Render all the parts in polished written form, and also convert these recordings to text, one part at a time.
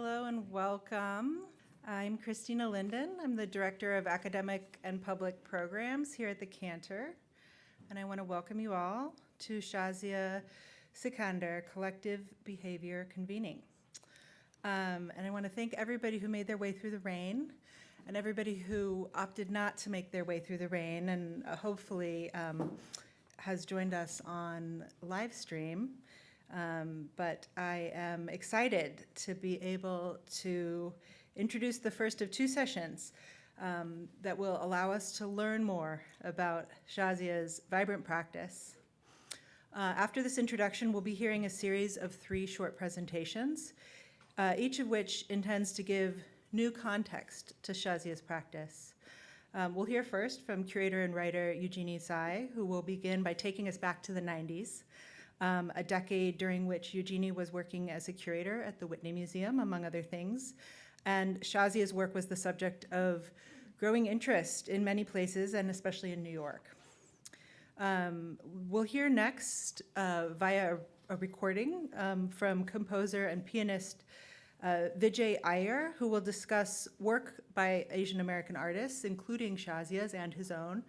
Hello and welcome. I'm Christina Linden. I'm the Director of Academic and Public Programs here at the Cantor. And I want to welcome you all to Shahzia Sikander, Collective Behavior Convening. And I want to thank everybody who made their way through the rain and everybody who opted not to make their way through the rain and hopefully has joined us on live stream. But I am excited to be able to introduce the first of two sessions that will allow us to learn more about Shahzia's vibrant practice. After this introduction, we'll be hearing a series of 3 short presentations, each of which intends to give new context to Shahzia's practice. We'll hear first from curator and writer Eugenie Tsai, who will begin by taking us back to the 90s. A decade during which Eugenie was working as a curator at the Whitney Museum, among other things. And Shahzia's work was the subject of growing interest in many places, and especially in New York. We'll hear next via a recording from composer and pianist Vijay Iyer, who will discuss work by Asian American artists, including Shahzia's and his own,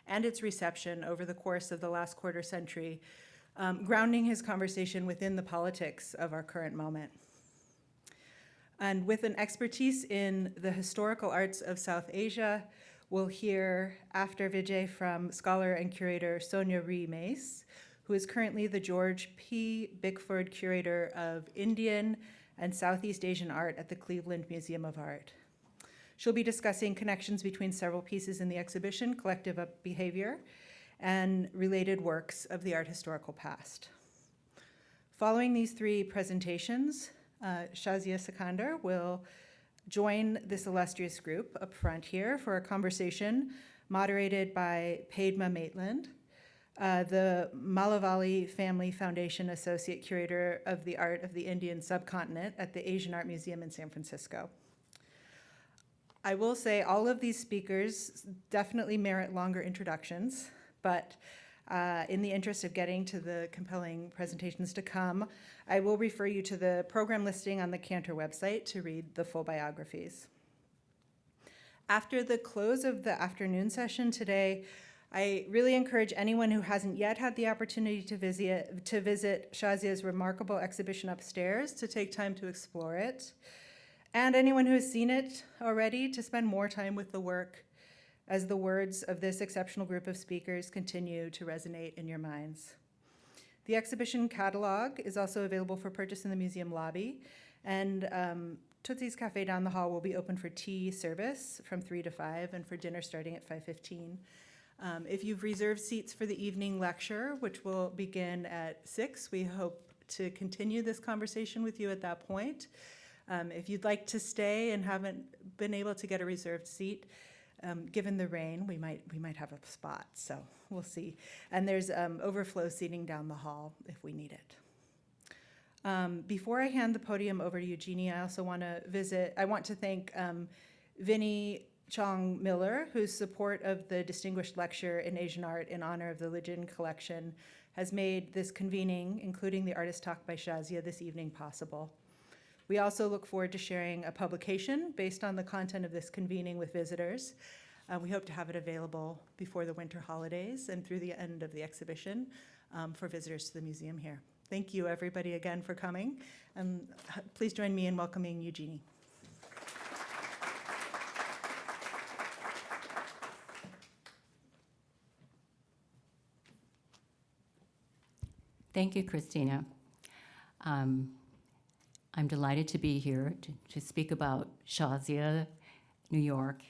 and its reception over the course of the last quarter century, grounding his conversation within the politics of our current moment. And with an expertise in the historical arts of South Asia, we'll hear after Vijay from scholar and curator Sonya Rhie Mace, who is currently the George P. Bickford Curator of Indian and Southeast Asian Art at the Cleveland Museum of Art. She'll be discussing connections between several pieces in the exhibition, Collective Behavior, and related works of the art historical past. Following these 3 presentations, Shahzia Sikander will join this illustrious group up front here for a conversation moderated by Padma Maitland, the Malavalli Family Foundation Associate Curator of the Art of the Indian Subcontinent at the Asian Art Museum in San Francisco. I will say all of these speakers definitely merit longer introductions, but in the interest of getting to the compelling presentations to come, I will refer you to the program listing on the Cantor website to read the full biographies. After the close of the afternoon session today, I really encourage anyone who hasn't yet had the opportunity to visit Shahzia's remarkable exhibition upstairs to take time to explore it, and anyone who has seen it already to spend more time with the work as the words of this exceptional group of speakers continue to resonate in your minds. The exhibition catalog is also available for purchase in the museum lobby, and Tootsie's Cafe down the hall will be open for tea service from 3 to 5 and for dinner starting at 5:15. If you've reserved seats for the evening lecture, which will begin at 6, we hope to continue this conversation with you at that point. If you'd like to stay and haven't been able to get a reserved seat, given the rain, we might have a spot, so we'll see. And there's overflow seating down the hall if we need it. Before I hand the podium over to Eugenie, I also want to thank Vinnie Chong Miller, whose support of the Distinguished Lecture in Asian Art in honor of the Legin Collection has made this convening, including the artist talk by Shahzia this evening, possible. We also look forward to sharing a publication based on the content of this convening with visitors. We hope to have it available before the winter holidays and through the end of the exhibition for visitors to the museum here. Thank you, everybody, again for coming. And please join me in welcoming Eugenie. Thank you, Christina. I'm delighted to be here to speak about Shahzia, New York,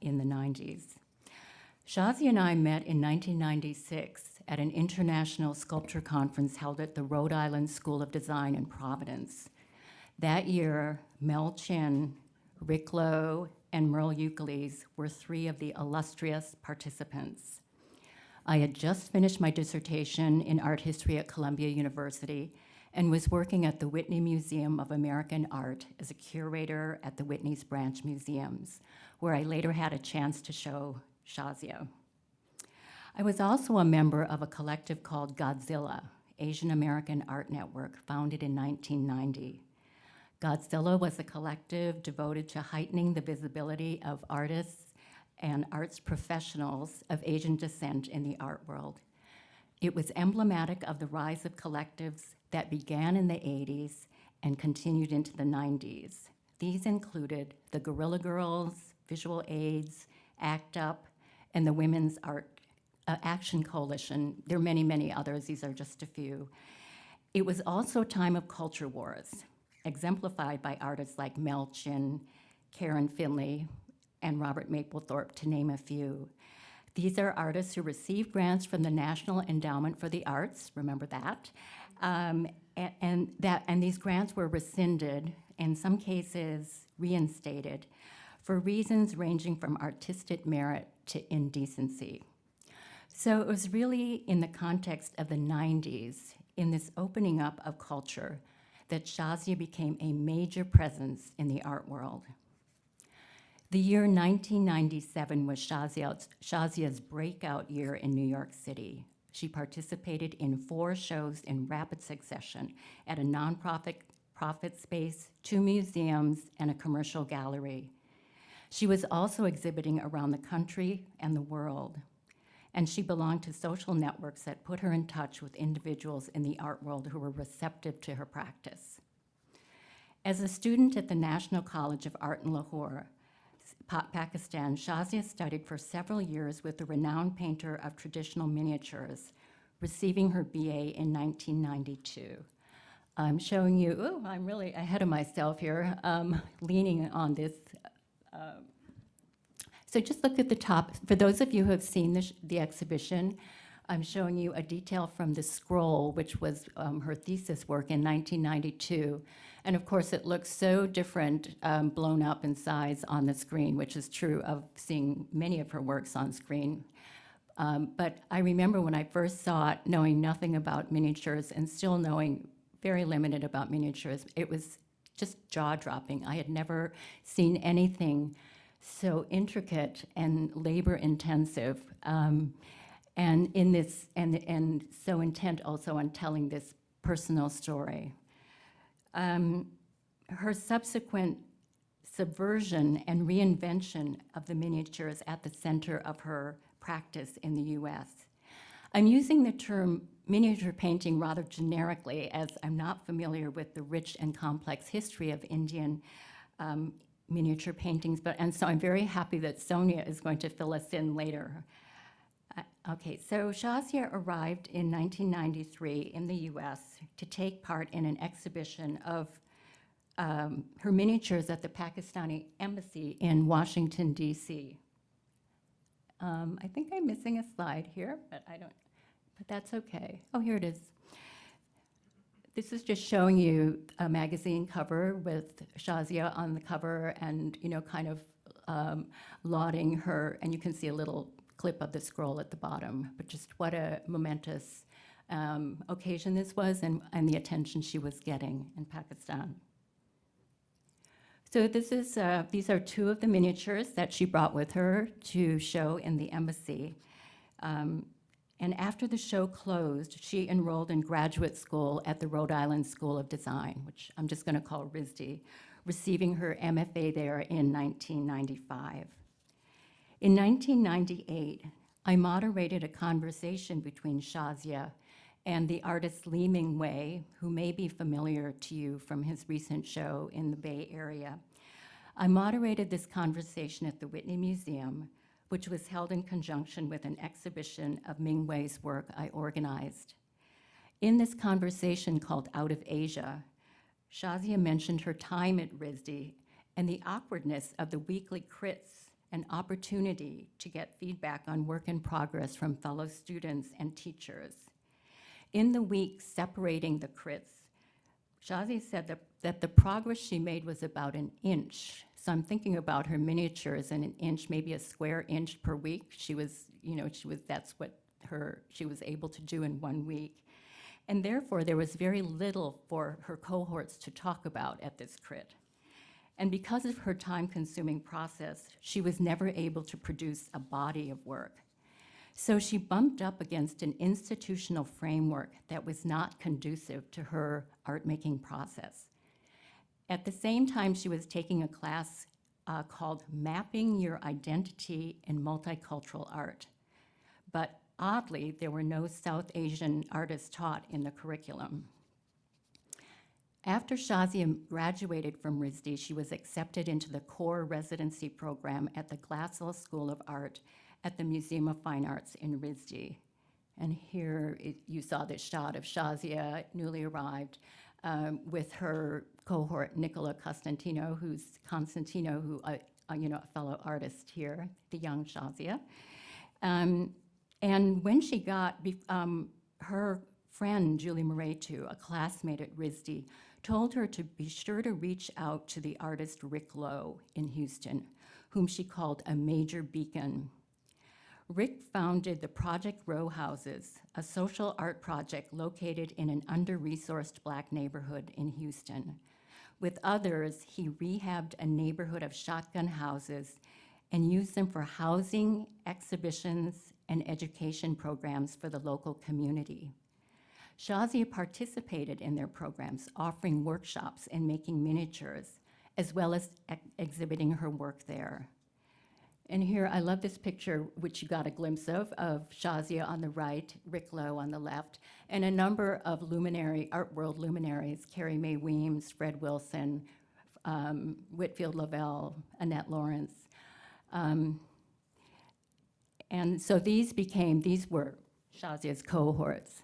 in the 90s. Shahzia and I met in 1996 at an international sculpture conference held at the Rhode Island School of Design in Providence. That year, Mel Chin, Rick Lowe, and Merle Euclides were 3 of the illustrious participants. I had just finished my dissertation in art history at Columbia University and was working at the Whitney Museum of American Art as a curator at the Whitney's Branch Museums, where I later had a chance to show Shahzia. I was also a member of a collective called Godzilla, Asian American Art Network, founded in 1990. Godzilla was a collective devoted to heightening the visibility of artists and arts professionals of Asian descent in the art world. It was emblematic of the rise of collectives that began in the 80s and continued into the 90s. These included the Guerrilla Girls, Visual Aids, ACT UP, and the Women's Art Action Coalition. There are many, many others. These are just a few. It was also a time of culture wars, exemplified by artists like Mel Chin, Karen Finley, and Robert Mapplethorpe, to name a few. These are artists who received grants from the National Endowment for the Arts, remember that, and these grants were rescinded, in some cases reinstated, for reasons ranging from artistic merit to indecency. So it was really in the context of the 90s, in this opening up of culture, that Shahzia became a major presence in the art world. The year 1997 was Shahzia's breakout year in New York City. She participated in 4 shows in rapid succession at a nonprofit space, 2 museums, and a commercial gallery. She was also exhibiting around the country and the world, and she belonged to social networks that put her in touch with individuals in the art world who were receptive to her practice. As a student at the National College of Art in Lahore, Pakistan, Shahzia studied for several years with the renowned painter of traditional miniatures, receiving her BA in 1992. I'm showing you, oh, I'm really ahead of myself here, leaning on this. So just look at the top. For those of you who have seen the exhibition, I'm showing you a detail from the scroll, which was her thesis work in 1992. And of course, it looks so different, blown up in size on the screen, which is true of seeing many of her works on screen. But I remember when I first saw it, knowing nothing about miniatures and still knowing very limited about miniatures, it was just jaw-dropping. I had never seen anything so intricate and labor-intensive, and so intent also on telling this personal story. Her subsequent subversion and reinvention of the miniature is at the center of her practice in the US. I'm using the term miniature painting rather generically, as I'm not familiar with the rich and complex history of Indian miniature paintings, and so I'm very happy that Sonya is going to fill us in later. Okay, so Shahzia arrived in 1993 in the US to take part in an exhibition of her miniatures at the Pakistani embassy in Washington, DC. I think I'm missing a slide here, but that's okay. Oh, here it is. This is just showing you a magazine cover with Shahzia on the cover and, kind of lauding her, and you can see a little clip of the scroll at the bottom, but just what a momentous occasion this was and the attention she was getting in Pakistan. So these are 2 of the miniatures that she brought with her to show in the embassy. And after the show closed, she enrolled in graduate school at the Rhode Island School of Design, which I'm just going to call RISD, receiving her MFA there in 1995. In 1998, I moderated a conversation between Shahzia and the artist Li Mingwei, who may be familiar to you from his recent show in the Bay Area. I moderated this conversation at the Whitney Museum, which was held in conjunction with an exhibition of Mingwei's work I organized. In this conversation called Out of Asia, Shahzia mentioned her time at RISD and the awkwardness of the weekly crits and opportunity to get feedback on work in progress from fellow students and teachers. In the week separating the crits, Shahzia said that the progress she made was about an inch. So I'm thinking about her miniatures in an inch, maybe a square inch per week. She was able to do in 1 week. And therefore, there was very little for her cohorts to talk about at this crit. And because of her time-consuming process, she was never able to produce a body of work. So she bumped up against an institutional framework that was not conducive to her art-making process. At the same time, she was taking a class called Mapping Your Identity in Multicultural Art. But oddly, there were no South Asian artists taught in the curriculum. After Shahzia graduated from RISD, she was accepted into the core residency program at the Glassell School of Art at the Museum of Fine Arts in RISD. And here you saw this shot of Shahzia, newly arrived, with her cohort, Nicola Constantino, who a fellow artist here, the young Shahzia. And when she got, her friend, Julie Moretu, a classmate at RISD, told her to be sure to reach out to the artist Rick Lowe in Houston, whom she called a major beacon. Rick founded the Project Row Houses, a social art project located in an under-resourced Black neighborhood in Houston. With others, he rehabbed a neighborhood of shotgun houses and used them for housing, exhibitions, and education programs for the local community. Shahzia participated in their programs, offering workshops and making miniatures, as well as exhibiting her work there. And here, I love this picture, which you got a glimpse of Shahzia on the right, Rick Lowe on the left, and a number of art world luminaries, Carrie Mae Weems, Fred Wilson, Whitfield Lavelle, Annette Lawrence. And so these were Shahzia's cohorts.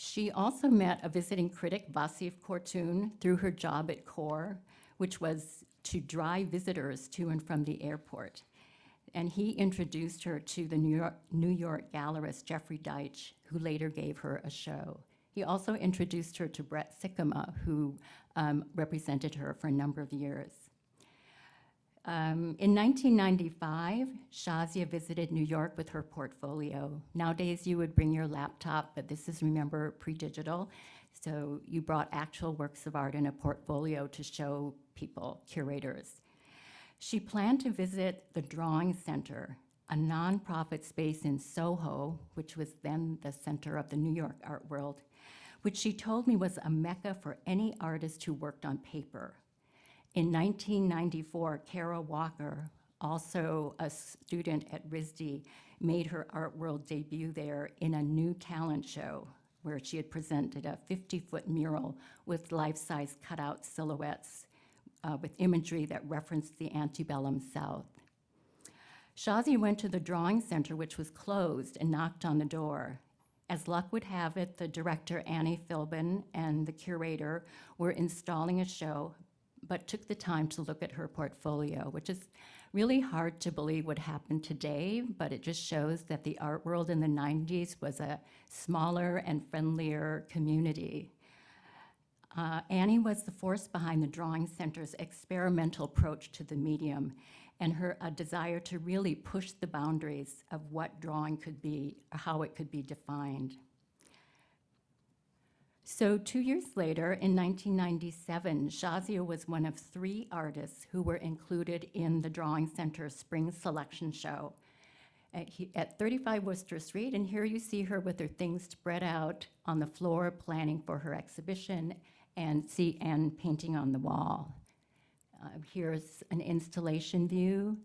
She also met a visiting critic, Vasif Kortun, through her job at CORE, which was to drive visitors to and from the airport. And he introduced her to the New York gallerist Jeffrey Deitch, who later gave her a show. He also introduced her to Brett Sikkema, who represented her for a number of years. In 1995, Shahzia visited New York with her portfolio. Nowadays, you would bring your laptop, but this is, remember, pre-digital. So you brought actual works of art in a portfolio to show people, curators. She planned to visit the Drawing Center, a nonprofit space in Soho, which was then the center of the New York art world, which she told me was a mecca for any artist who worked on paper. In 1994, Kara Walker, also a student at RISD, made her art world debut there in a new talent show where she had presented a 50-foot mural with life-size cutout silhouettes with imagery that referenced the antebellum South. Shahzia went to the Drawing Center, which was closed, and knocked on the door. As luck would have it, the director, Annie Philbin, and the curator were installing a show, but took the time to look at her portfolio, which is really hard to believe would happen today, but it just shows that the art world in the 90s was a smaller and friendlier community. Annie was the force behind the Drawing Center's experimental approach to the medium and her desire to really push the boundaries of what drawing could be, or how it could be defined. So 2 years later, in 1997, Shahzia was one of 3 artists who were included in the Drawing Center's Spring Selection Show at 35 Worcester Street, and here you see her with her things spread out on the floor, planning for her exhibition and painting on the wall. Here's an installation view,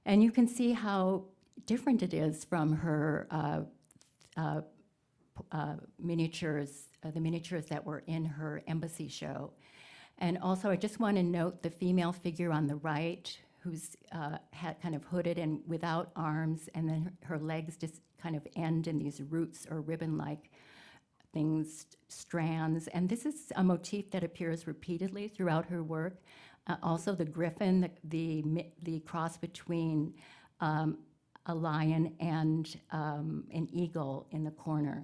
and you can see how different it is from her miniatures, the miniatures that were in her embassy show. And also, I just want to note the female figure on the right, who's had kind of hooded and without arms, and then her legs just kind of end in these roots or ribbon-like things, strands. And this is a motif that appears repeatedly throughout her work. Also, the griffin, the cross between a lion and an eagle in the corner.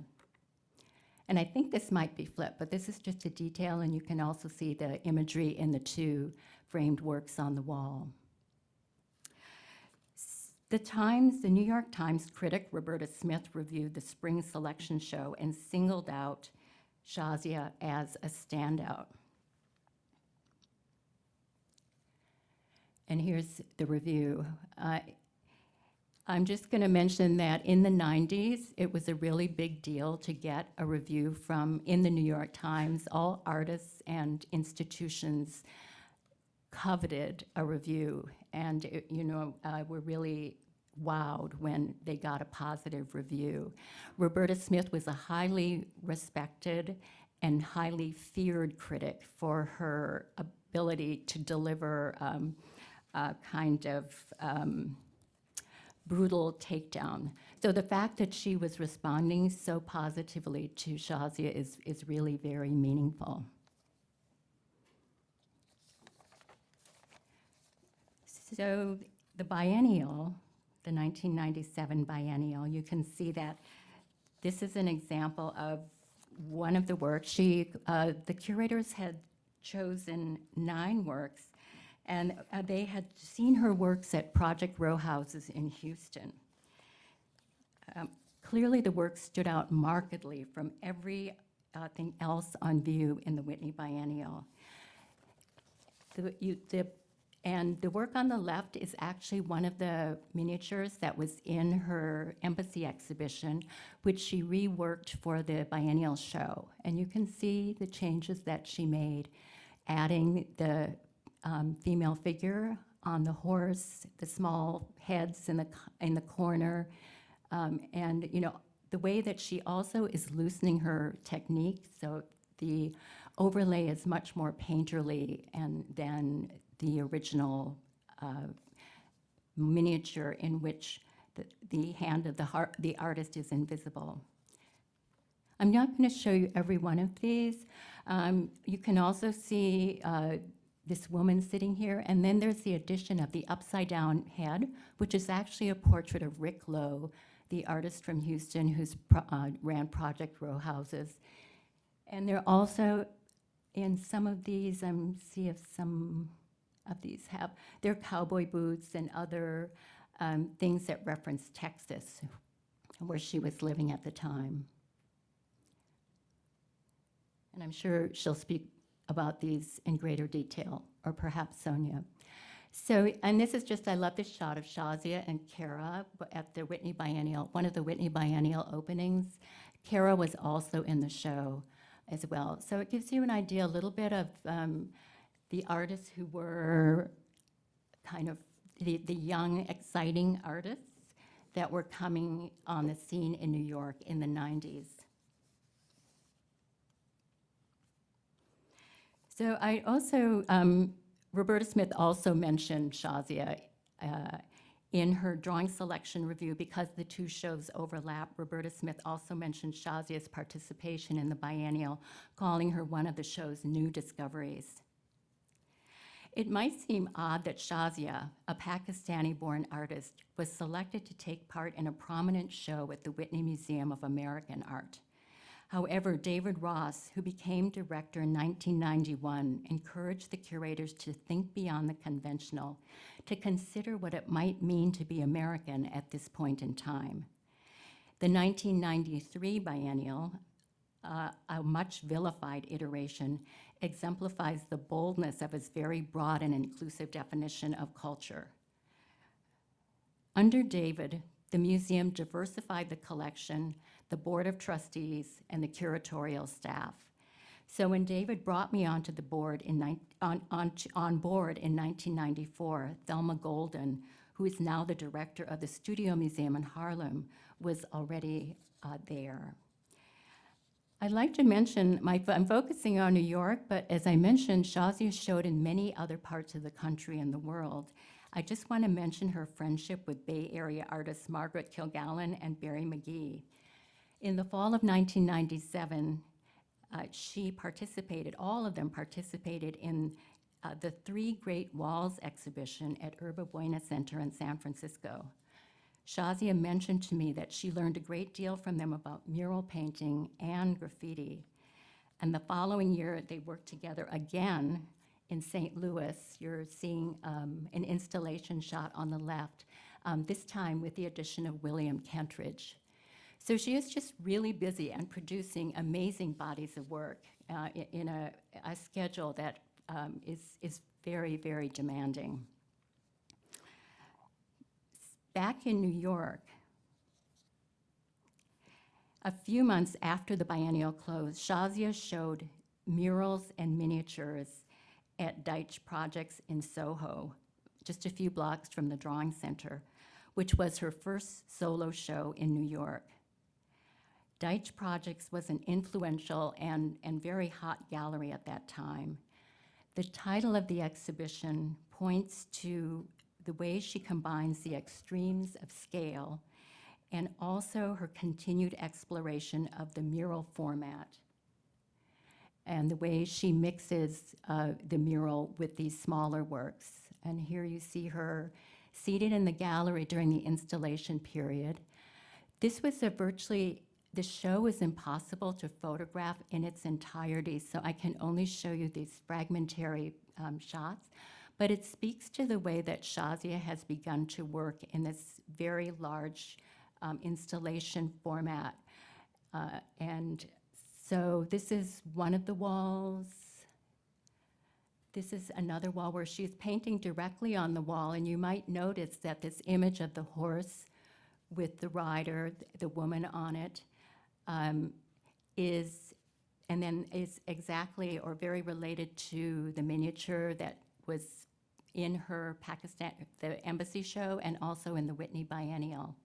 And I think this might be flipped, but this is just a detail, and you can also see the imagery in the 2 framed works on the wall. The New York Times critic Roberta Smith reviewed the Spring Selection Show and singled out Shahzia as a standout. And here's the review. I'm just going to mention that in the 90s, it was a really big deal to get a review from, in the New York Times. All artists and institutions coveted a review, and were really wowed when they got a positive review. Roberta Smith was a highly respected and highly feared critic for her ability to deliver a kind of brutal takedown. So the fact that she was responding so positively to Shahzia is really very meaningful. So the biennial, the 1997 biennial, you can see that this is an example of one of the works. The curators had chosen 9 works, and they had seen her works at Project Row Houses in Houston. Clearly, the work stood out markedly from everything else on view in the Whitney Biennial. And the work on the left is actually one of the miniatures that was in her embassy exhibition, which she reworked for the biennial show. And you can see the changes that she made, adding the female figure on the horse, the small heads in the corner, and the way that she also is loosening her technique. So the overlay is much more painterly than the original miniature, in which the hand of the artist is invisible. I'm not going to show you every one of these. You can also see this woman sitting here, and then there's the addition of the upside-down head, which is actually a portrait of Rick Lowe, the artist from Houston who's ran Project Row Houses. And they're also, in some of these, see if some of these have their cowboy boots and other things that reference Texas, where she was living at the time. And I'm sure she'll speak about these in greater detail, or perhaps Sonya. So, and this is just, I love this shot of Shahzia and Kara at the Whitney Biennial, one of the Whitney Biennial openings. Kara was also in the show as well. So it gives you an idea a little bit of the artists who were kind of the young, exciting artists that were coming on the scene in New York in the 90s. So I also, Roberta Smith also mentioned Shahzia in her drawing selection review. Because the two shows overlap, Roberta Smith also mentioned Shahzia's participation in the biennial, calling her one of the show's new discoveries. It might seem odd that Shahzia, a Pakistani-born artist, was selected to take part in a prominent show at the Whitney Museum of American Art. However, David Ross, who became director in 1991, encouraged the curators to think beyond the conventional, to consider what it might mean to be American at this point in time. The 1993 biennial, a much vilified iteration, exemplifies the boldness of his very broad and inclusive definition of culture. Under David, the museum diversified the collection, the board of trustees, and the curatorial staff. So when David brought me onto the board on board in 1994, Thelma Golden, who is now the director of the Studio Museum in Harlem, was already there. I'd like to mention, I'm focusing on New York, but as I mentioned, Shahzia showed in many other parts of the country and the world. I just want to mention her friendship with Bay Area artists Margaret Kilgallen and Barry McGee. In the fall of 1997, all of them participated in the Three Great Walls exhibition at Yerba Buena Center in San Francisco. Shahzia mentioned to me that she learned a great deal from them about mural painting and graffiti. And the following year, they worked together again in St. Louis. You're seeing an installation shot on the left, this time with the addition of William Kentridge. So she is just really busy and producing amazing bodies of work in a schedule that is very, very demanding. Back in New York, a few months after the biennial closed, Shahzia showed murals and miniatures at Deitch Projects in Soho, just a few blocks from the Drawing Center, which was her first solo show in New York. Deitch Projects was an influential and very hot gallery at that time. The title of the exhibition points to the way she combines the extremes of scale and also her continued exploration of the mural format and the way she mixes the mural with these smaller works. And here you see her seated in the gallery during the installation period. This was the show is impossible to photograph in its entirety, so I can only show you these fragmentary shots, but it speaks to the way that Shahzia has begun to work in this very large installation format. And so this is one of the walls. This is another wall where she's painting directly on the wall, and you might notice that this image of the horse with the rider, the woman on it, is exactly or very related to the miniature that was in her Pakistan, the embassy show, and also in the Whitney Biennial.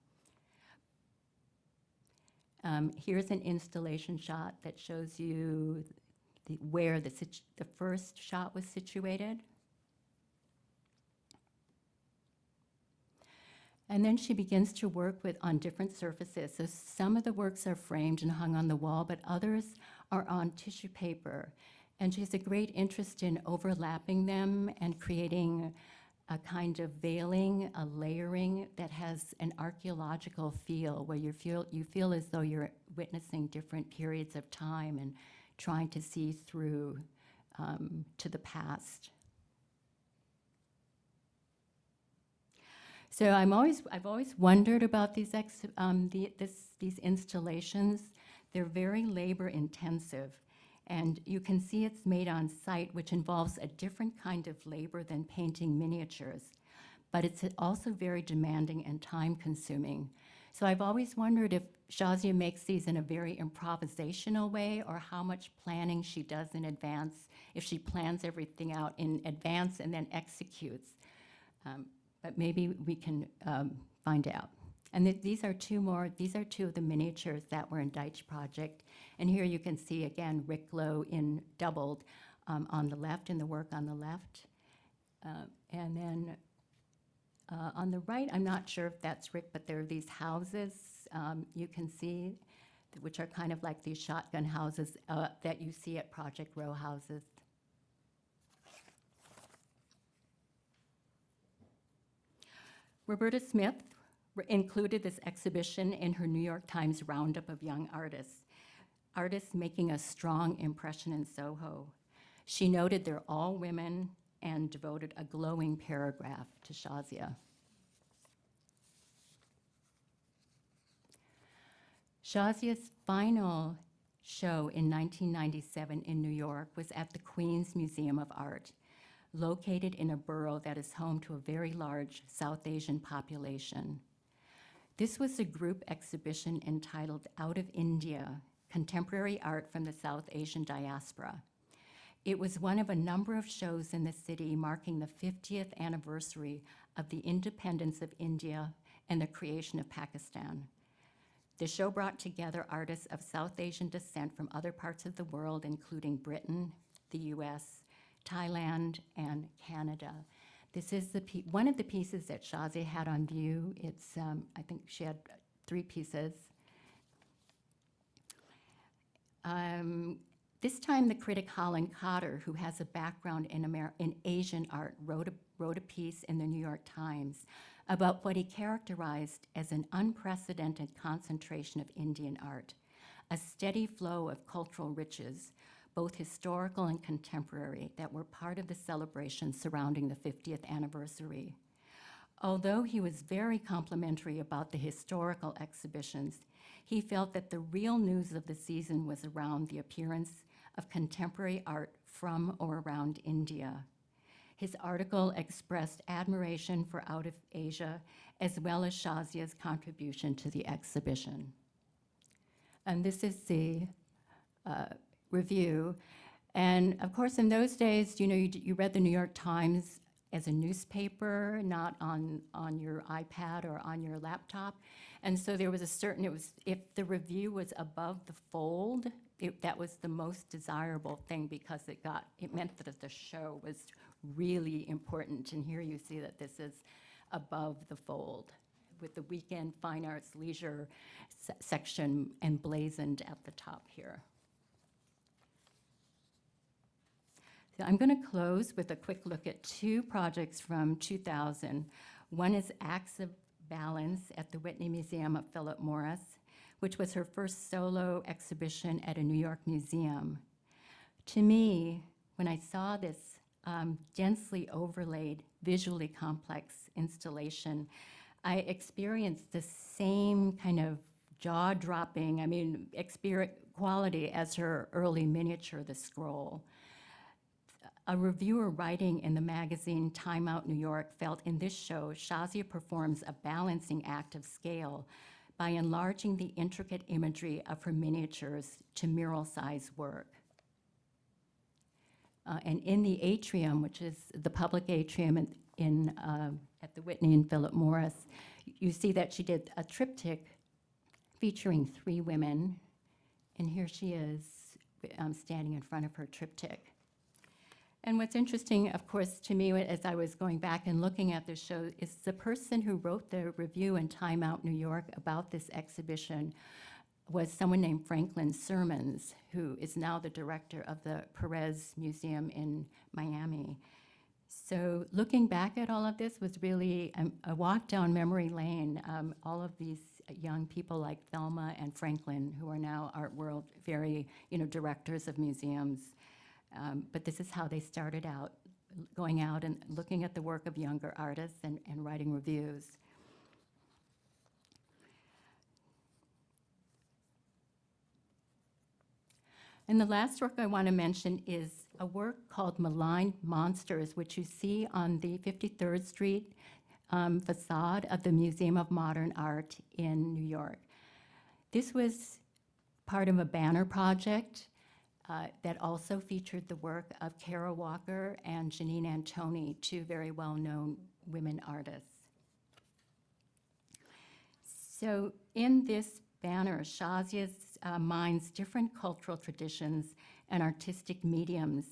Here's an installation shot that shows you where the first shot was situated. And then she begins to work on different surfaces. So some of the works are framed and hung on the wall, but others are on tissue paper. And she has a great interest in overlapping them and creating a kind of veiling, a layering that has an archaeological feel, where you feel as though you're witnessing different periods of time and trying to see through to the past. So I've always wondered about these installations. They're very labor intensive, and you can see it's made on site, which involves a different kind of labor than painting miniatures, but it's also very demanding and time consuming. So I've always wondered if Shahzia makes these in a very improvisational way, or how much planning she does in advance, if she plans everything out in advance and then executes. But maybe we can find out. And these are two of the miniatures that were in Deitch Project. And here you can see, again, Rick Lowe in doubled on the left, in the work on the left. And then on the right, I'm not sure if that's Rick, but there are these houses you can see, which are kind of like these shotgun houses that you see at Project Row houses. Roberta Smith included this exhibition in her New York Times roundup of young artists making a strong impression in Soho. She noted they're all women and devoted a glowing paragraph to Shahzia. Shahzia's final show in 1997 in New York was at the Queens Museum of Art, located in a borough that is home to a very large South Asian population. This was a group exhibition entitled Out of India, Contemporary Art from the South Asian Diaspora. It was one of a number of shows in the city marking the 50th anniversary of the independence of India and the creation of Pakistan. The show brought together artists of South Asian descent from other parts of the world, including Britain, the US, Thailand, and Canada. This is one of the pieces that Shahzia had on view. It's, I think she had 3 pieces. This time, the critic Holland Cotter, who has a background in Asian art, wrote a piece in the New York Times about what he characterized as an unprecedented concentration of Indian art, a steady flow of cultural riches, both historical and contemporary, that were part of the celebration surrounding the 50th anniversary. Although he was very complimentary about the historical exhibitions, he felt that the real news of the season was around the appearance of contemporary art from or around India. His article expressed admiration for Out of Asia, as well as Shahzia's contribution to the exhibition. And this is the review. And of course, in those days, you read the New York Times as a newspaper, not on your iPad or on your laptop. And so there was a certain, if the review was above the fold, that was the most desirable thing because it meant that the show was really important. And here you see that this is above the fold with the weekend fine arts leisure section emblazoned at the top here. So I'm going to close with a quick look at two projects from 2000. One is Acts of Balance at the Whitney Museum of Philip Morris, which was her first solo exhibition at a New York museum. To me, when I saw this densely overlaid, visually complex installation, I experienced the same kind of jaw-dropping, quality as her early miniature, The Scroll. A reviewer writing in the magazine Time Out New York felt in this show, Shahzia performs a balancing act of scale by enlarging the intricate imagery of her miniatures to mural-size work. And in the atrium, which is the public atrium at the Whitney and Philip Morris, you see that she did a triptych featuring 3 women, and here she is standing in front of her triptych. And what's interesting, of course, to me, as I was going back and looking at this show, is the person who wrote the review in Time Out New York about this exhibition was someone named Franklin Sermons, who is now the director of the Perez Museum in Miami. So looking back at all of this was really a walk down memory lane. All of these young people like Thelma and Franklin, who are now art world, very directors of museums. But this is how they started out, going out and looking at the work of younger artists and writing reviews. And the last work I want to mention is a work called Maligned Monsters, which you see on the 53rd Street facade of the Museum of Modern Art in New York. This was part of a banner project that also featured the work of Kara Walker and Janine Antoni, 2 very well-known women artists. So in this banner, Shahzia mines different cultural traditions and artistic mediums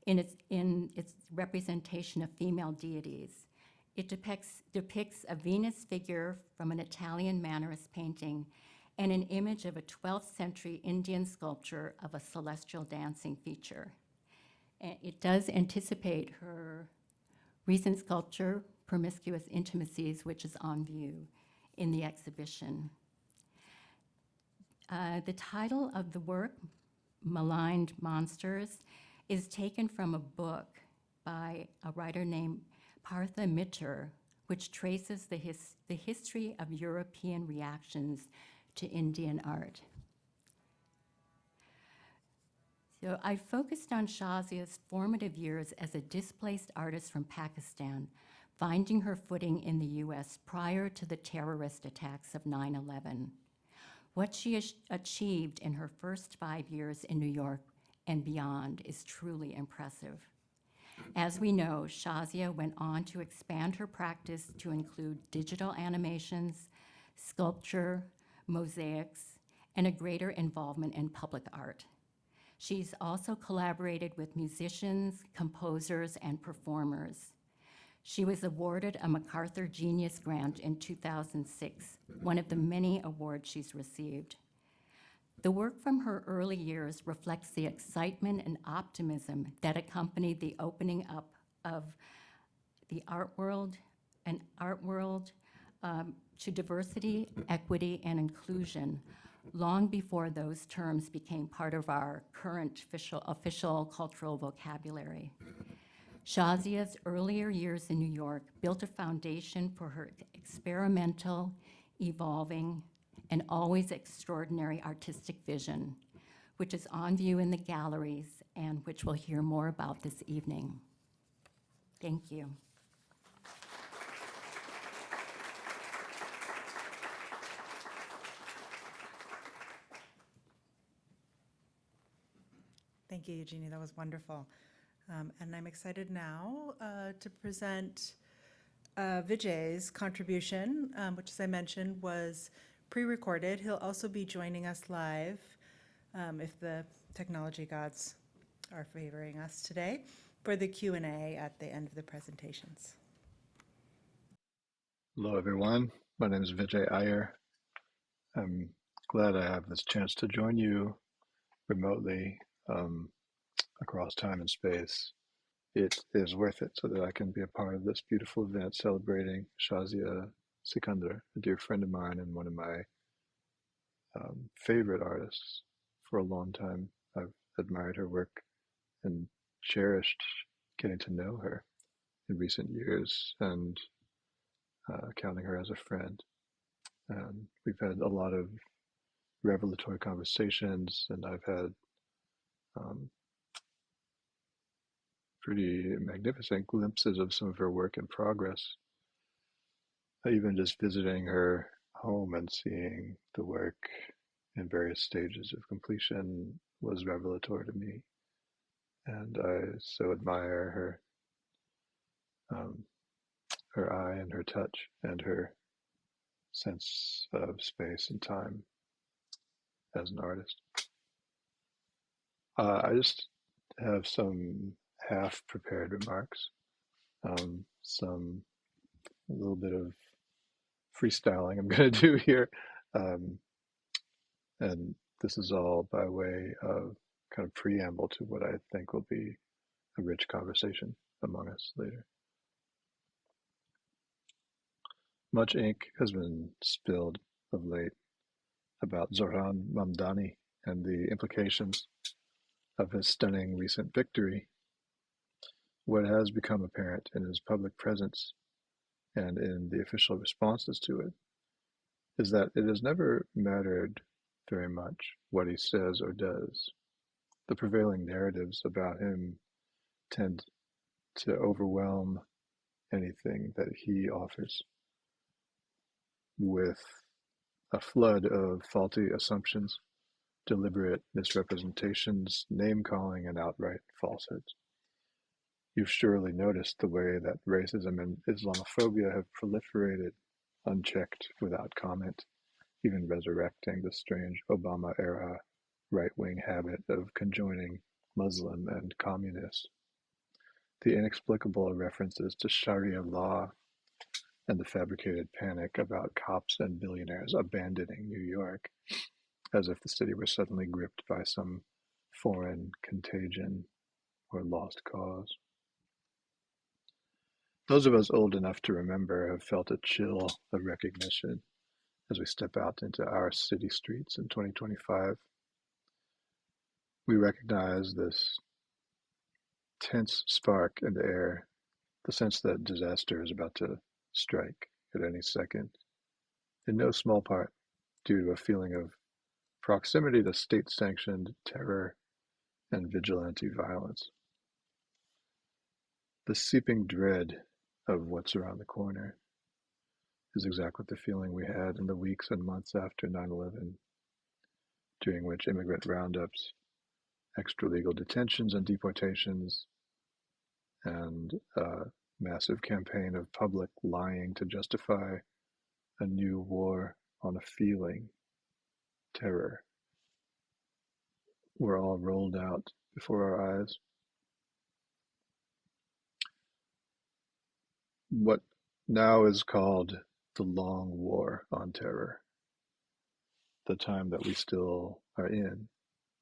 in its representation of female deities. It depicts a Venus figure from an Italian Mannerist painting and an image of a 12th century Indian sculpture of a celestial dancing feature. And it does anticipate her recent sculpture, Promiscuous Intimacies, which is on view in the exhibition. The title of the work, Maligned Monsters, is taken from a book by a writer named Partha Mitter, which traces the history of European reactions to Indian art. So I focused on Shahzia's formative years as a displaced artist from Pakistan, finding her footing in the US prior to the terrorist attacks of 9/11. What she achieved in her first 5 years in New York and beyond is truly impressive. As we know, Shahzia went on to expand her practice to include digital animations, sculpture, mosaics, and a greater involvement in public art. She's also collaborated with musicians, composers, and performers. She was awarded a MacArthur Genius Grant in 2006, one of the many awards she's received. The work from her early years reflects the excitement and optimism that accompanied the opening up of the art world to diversity, equity, and inclusion long before those terms became part of our current official cultural vocabulary. Shahzia's earlier years in New York built a foundation for her experimental, evolving, and always extraordinary artistic vision, which is on view in the galleries and which we'll hear more about this evening. Thank you. Thank you, Eugenie. That was wonderful. And I'm excited now to present Vijay's contribution, which, as I mentioned, was pre-recorded. He'll also be joining us live if the technology gods are favoring us today for the Q&A at the end of the presentations. Hello, everyone. My name is Vijay Iyer. I'm glad I have this chance to join you remotely across time and space. It is worth it so that I can be a part of this beautiful event celebrating Shahzia Sikander, a dear friend of mine and one of my favorite artists for a long time. I've admired her work and cherished getting to know her in recent years and counting her as a friend. And we've had a lot of revelatory conversations, and I've had pretty magnificent glimpses of some of her work in progress. Even just visiting her home and seeing the work in various stages of completion was revelatory to me. And I so admire her eye and her touch and her sense of space and time as an artist. I just have some half-prepared remarks, a little bit of freestyling I'm going to do here, and this is all by way of kind of preamble to what I think will be a rich conversation among us later. Much ink has been spilled of late about Zohran Mamdani and the implications of his stunning recent victory. What has become apparent in his public presence and in the official responses to it is that it has never mattered very much what he says or does. The prevailing narratives about him tend to overwhelm anything that he offers with a flood of faulty assumptions, deliberate misrepresentations, name-calling, and outright falsehoods. You've surely noticed the way that racism and Islamophobia have proliferated unchecked without comment, even resurrecting the strange Obama-era right-wing habit of conjoining Muslim and communist. The inexplicable references to Sharia law and the fabricated panic about cops and billionaires abandoning New York, as if the city were suddenly gripped by some foreign contagion or lost cause. Those of us old enough to remember have felt a chill of recognition as we step out into our city streets in 2025. We recognize this tense spark in the air, the sense that disaster is about to strike at any second, in no small part due to a feeling of proximity to state-sanctioned terror and vigilante violence. The seeping dread of what's around the corner is exactly the feeling we had in the weeks and months after 9/11, during which immigrant roundups, extralegal detentions and deportations, and a massive campaign of public lying to justify a new war on a feeling, terror, were all rolled out before our eyes. What now is called the long war on terror, the time that we still are in,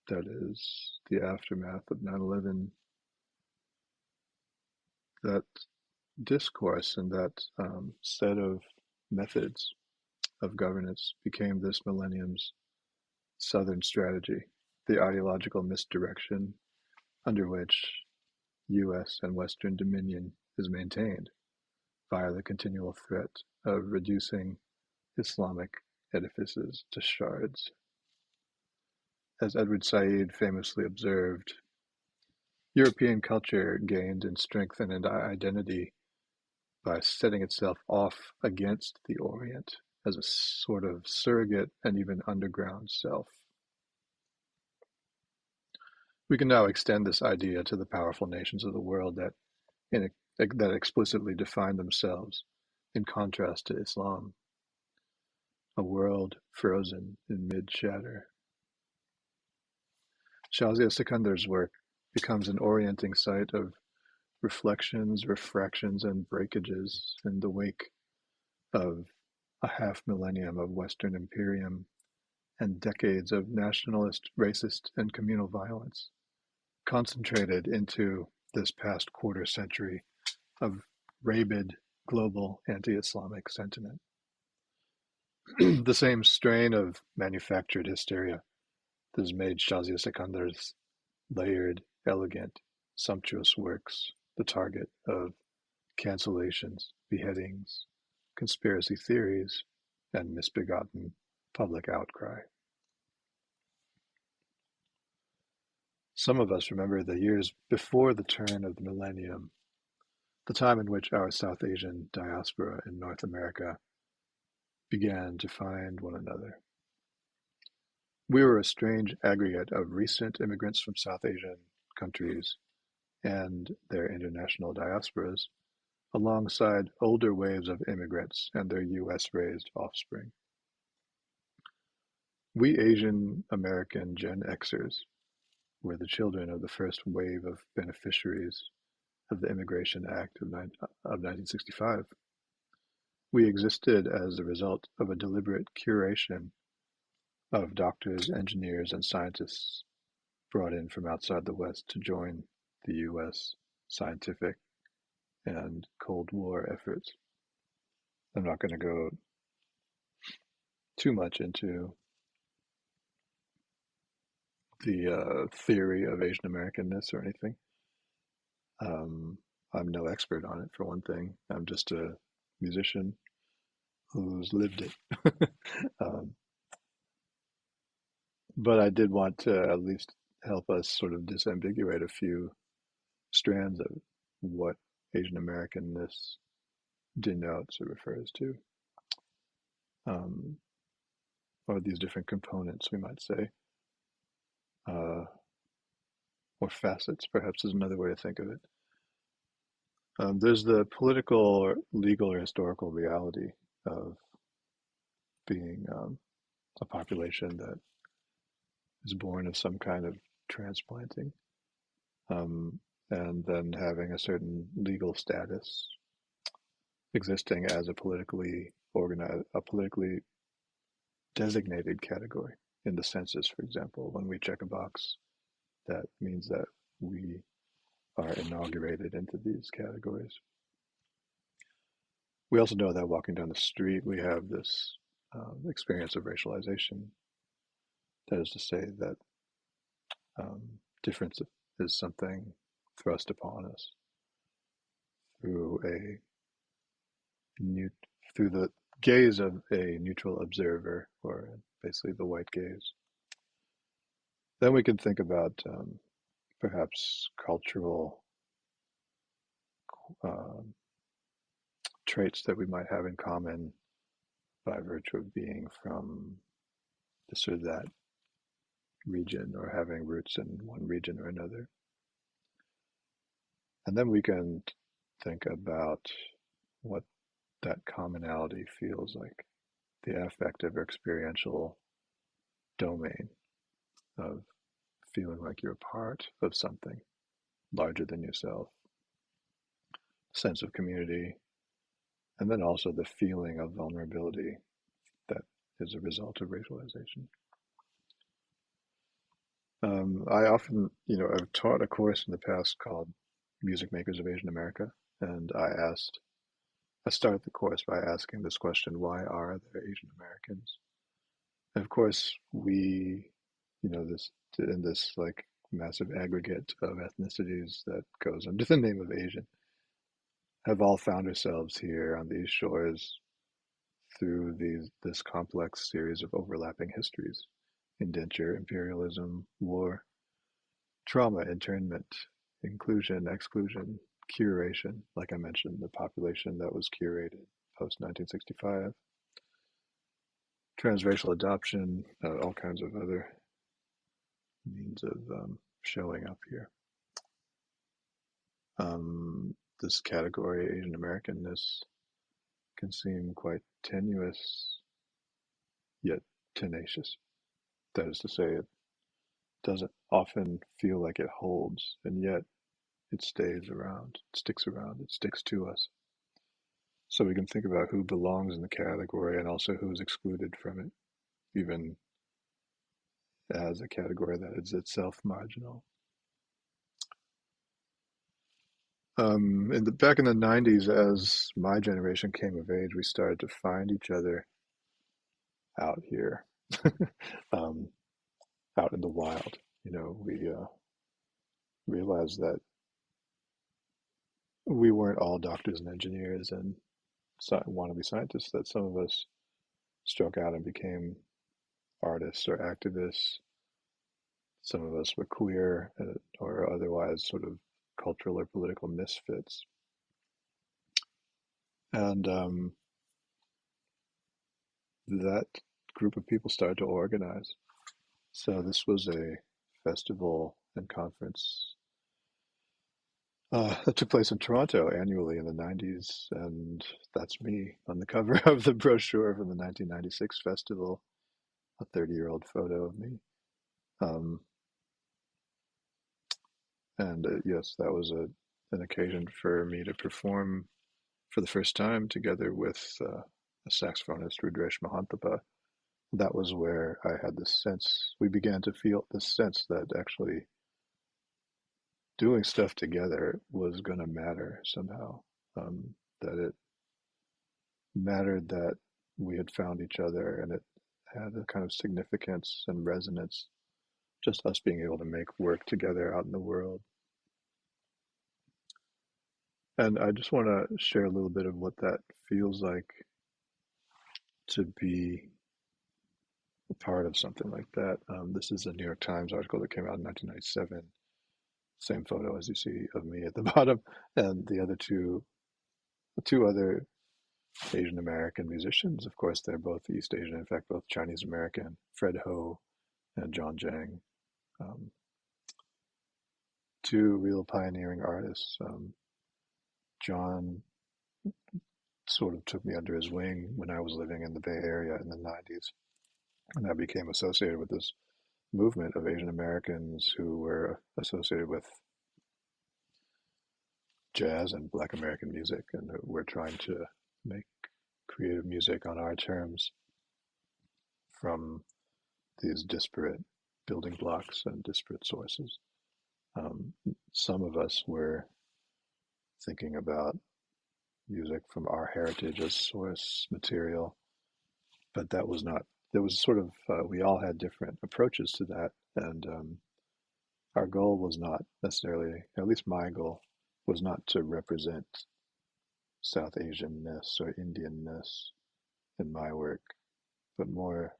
that is the aftermath of 9/11, that discourse and that set of methods of governance became this millennium's Southern strategy, the ideological misdirection under which U.S. and Western dominion is maintained via the continual threat of reducing Islamic edifices to shards. As Edward Said famously observed, European culture gained in strength and in identity by setting itself off against the Orient as a sort of surrogate and even underground self. We can now extend this idea to the powerful nations of the world that explicitly define themselves in contrast to Islam, a world frozen in mid-shatter. Shahzia Sikander's work becomes an orienting site of reflections, refractions, and breakages in the wake of a half-millennium of Western imperium and decades of nationalist, racist, and communal violence, concentrated into this past quarter century of rabid global anti-Islamic sentiment. The same strain of manufactured hysteria that has made Shahzia Sikander's layered, elegant, sumptuous works the target of cancellations, beheadings, conspiracy theories, and misbegotten public outcry. Some of us remember the years before the turn of the millennium, the time in which our South Asian diaspora in North America began to find one another. We were a strange aggregate of recent immigrants from South Asian countries and their international diasporas, alongside older waves of immigrants and their US-raised offspring. We Asian American Gen Xers were the children of the first wave of beneficiaries of the Immigration Act of 1965. We existed as the result of a deliberate curation of doctors, engineers, and scientists brought in from outside the West to join the US scientific and Cold War efforts. I'm not going to go too much into the theory of Asian Americanness or anything. I'm no expert on it, for one thing. I'm just a musician who's lived it. But I did want to at least help us sort of disambiguate a few strands of what Asian Americanness denotes or refers to, or these different components, we might say, or facets, perhaps is another way to think of it. There's the political or legal or historical reality of being a population that is born of some kind of transplanting, and then having a certain legal status, existing as a politically organized, a politically designated category in the census, for example. When we check a box, that means that we are inaugurated into these categories. We also know that walking down the street, we have this experience of racialization. That is to say that difference is something thrust upon us through through the gaze of a neutral observer, or basically the white gaze. Then we can think about perhaps cultural traits that we might have in common by virtue of being from this or that region or having roots in one region or another. And then we can think about what that commonality feels like, the affective or experiential domain of feeling like you're a part of something larger than yourself, sense of community, and then also the feeling of vulnerability that is a result of racialization. I often, I've taught a course in the past called Music Makers of Asian America, and I started the course by asking this question: why are there Asian Americans? And of course, we, in this like massive aggregate of ethnicities that goes under the name of Asian, have all found ourselves here on these shores through this complex series of overlapping histories: indenture, imperialism, war, trauma, internment, inclusion, exclusion, curation, like I mentioned, the population that was curated post 1965, transracial adoption, all kinds of other means of showing up here. This category, Asian Americanness, can seem quite tenuous, yet tenacious. That is to say, it doesn't often feel like it holds, and yet it stays around, it sticks around, it sticks to us. So we can think about who belongs in the category and also who's excluded from it, even as a category that is itself marginal. Back in the 90s, as my generation came of age, we started to find each other out here, um, out in the wild. We realized that we weren't all doctors and engineers and wannabe scientists, that some of us struck out and became artists or activists. Some of us were queer or otherwise sort of cultural or political misfits. And that group of people started to organize. So this was a festival and conference that took place in Toronto annually in the 90s. And that's me on the cover of the brochure from the 1996 festival, a 30-year-old photo of me. And yes, that was an occasion for me to perform for the first time together with a saxophonist, Rudresh Mahantapa. That was where I had this sense, we began to feel this sense that actually doing stuff together was going to matter somehow, that it mattered that we had found each other, and it had a kind of significance and resonance, just us being able to make work together out in the world. And I just want to share a little bit of what that feels like to be a part of something like that. This is a New York Times article that came out in 1997. Same photo as you see of me at the bottom, and the two other Asian American musicians. Of course, they're both East Asian. In fact, both Chinese American. Fred Ho and John Zhang, two real pioneering artists. John sort of took me under his wing when I was living in the Bay Area in the 90s. And I became associated with this movement of Asian Americans who were associated with jazz and Black American music, and we're trying to make creative music on our terms from these disparate building blocks and disparate sources. Some of us were thinking about music from our heritage as source material, but that was not, there was sort of, we all had different approaches to that, and our goal was not necessarily, at least my goal, was not to represent South Asianness or Indianness in my work, but more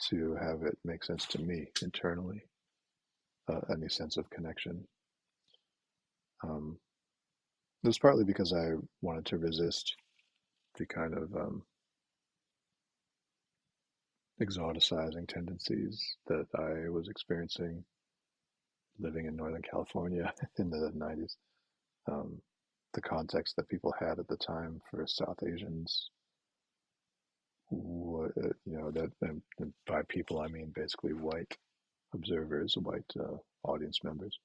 to have it make sense to me internally, any sense of connection. It was partly because I wanted to resist the kind of exoticizing tendencies that I was experiencing living in Northern California in the 90s. The context that people had at the time for South Asians, that, and by people I mean basically white observers, white audience members,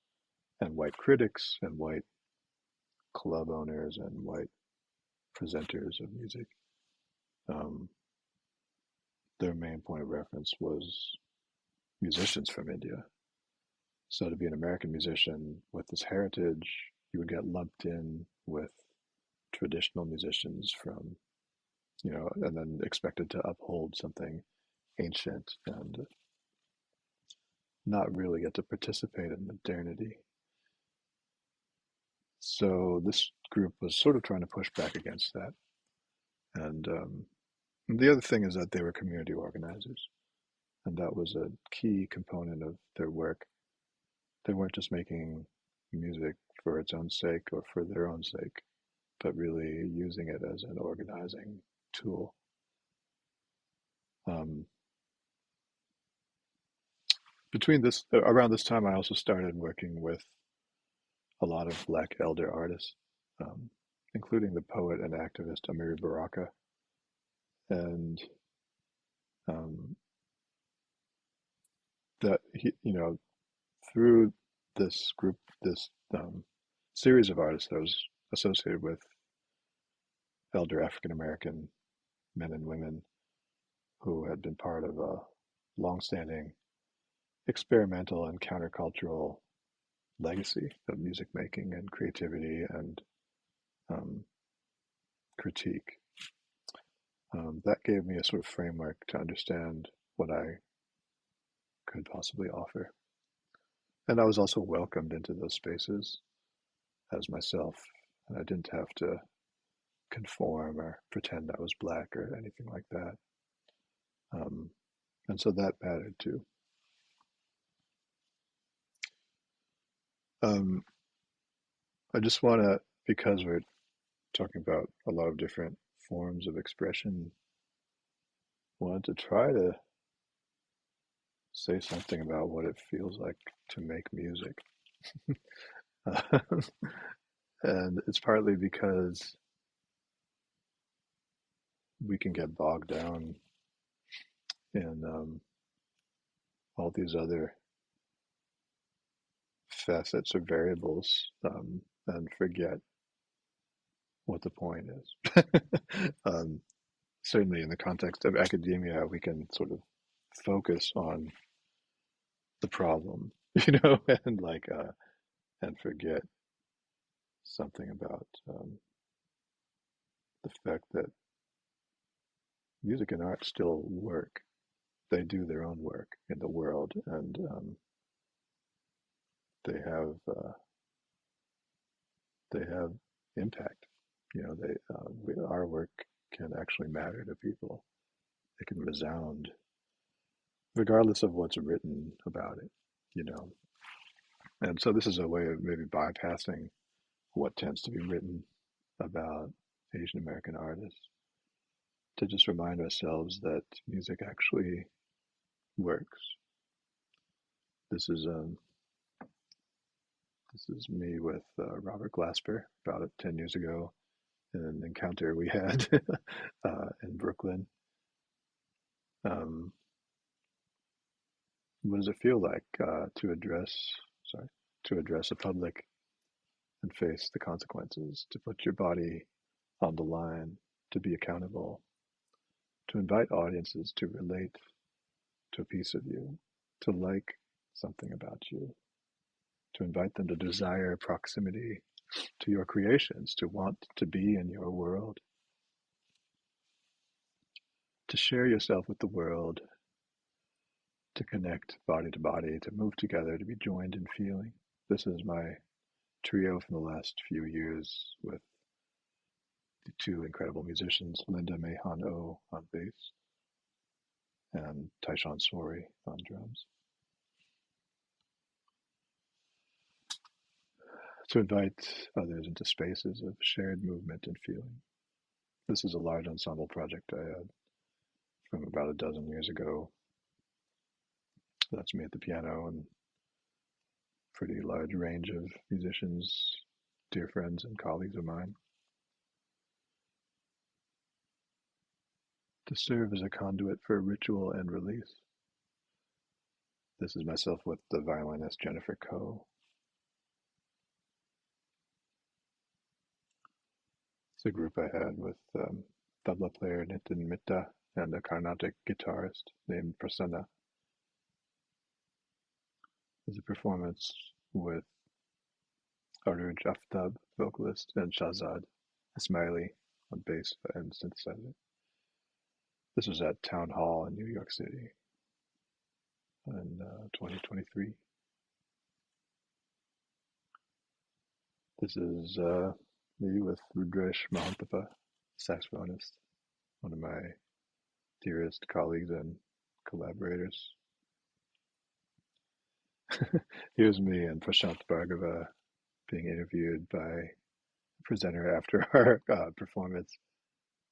and white critics, and white club owners, and white presenters of music. Their main point of reference was musicians from India. So to be an American musician with this heritage, you would get lumped in with traditional musicians from, and then expected to uphold something ancient and not really get to participate in modernity. So this group was sort of trying to push back against that. And the other thing is that they were community organizers, and that was a key component of their work. They weren't just making music for its own sake or for their own sake, but really using it as an organizing tool. Around this time, I also started working with a lot of Black elder artists, um, including the poet and activist Amiri Baraka. And um, that through this group, this series of artists that I was associated with, elder African American men and women who had been part of a longstanding experimental and countercultural legacy of music making and creativity and um, critique. That gave me a sort of framework to understand what I could possibly offer. And I was also welcomed into those spaces as myself, and I didn't have to conform or pretend I was Black or anything like that. And so that mattered too. Um, I just want to, because we're talking about a lot of different forms of expression, wanted to try to say something about what it feels like to make music. And it's partly because we can get bogged down in all these other facets or variables, and forget what the point is. Certainly, in the context of academia, we can sort of focus on the problem, and and forget something about the fact that music and art still work. They do their own work in the world, and they have they have impact. Our work can actually matter to people. It can resound, regardless of what's written about it. You know, and so this is a way of maybe bypassing what tends to be written about Asian American artists to just remind ourselves that music actually works. This is me with Robert Glasper about 10 years ago in an encounter we had in Brooklyn. Um, what does it feel like to address a public and face the consequences, to put your body on the line, to be accountable, to invite audiences to relate to a piece of you, to like something about you, to invite them to desire proximity to your creations, to want to be in your world, to share yourself with the world, to connect body to body, to move together, to be joined in feeling. This is my trio from the last few years with the two incredible musicians, Linda Mehan O on bass and Taishan Sori on drums. To invite others into spaces of shared movement and feeling. This is a large ensemble project I had from about a dozen years ago. That's me at the piano and pretty large range of musicians, dear friends and colleagues of mine. To serve as a conduit for ritual and release. This is myself with the violinist Jennifer Coe. It's a group I had with tabla player Nitin Mitta and a Carnatic guitarist named Prasanna. There's a performance with Aruj Aftab, vocalist, and Shahzad Sikander on bass and synthesizer. This was at Town Hall in New York City in 2023. This is me with Rudresh Mahantapa, saxophonist, one of my dearest colleagues and collaborators. Here's me and Prashant Bhargava being interviewed by a presenter after our performance.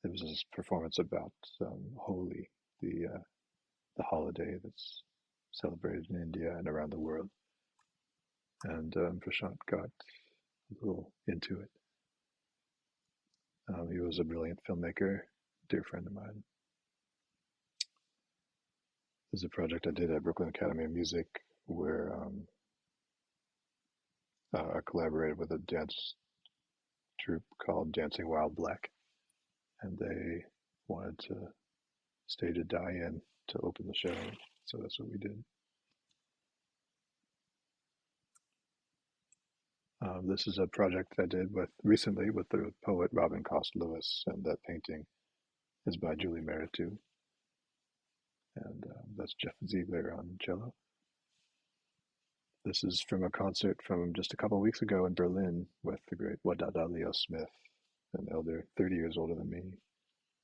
It was this performance about Holi, the holiday that's celebrated in India and around the world. And Prashant got a little into it. He was a brilliant filmmaker, dear friend of mine. This is a project I did at Brooklyn Academy of Music where I collaborated with a dance troupe called Dancing Wild Black, and they wanted to stage a die-in to open the show, so that's what we did. This is a project I did recently with the poet Robin Cost Lewis, and that painting is by Julie Meritu, and that's Jeff Ziegler on cello. This is from a concert from just a couple of weeks ago in Berlin with the great Wadada Leo Smith, an elder, 30 years older than me,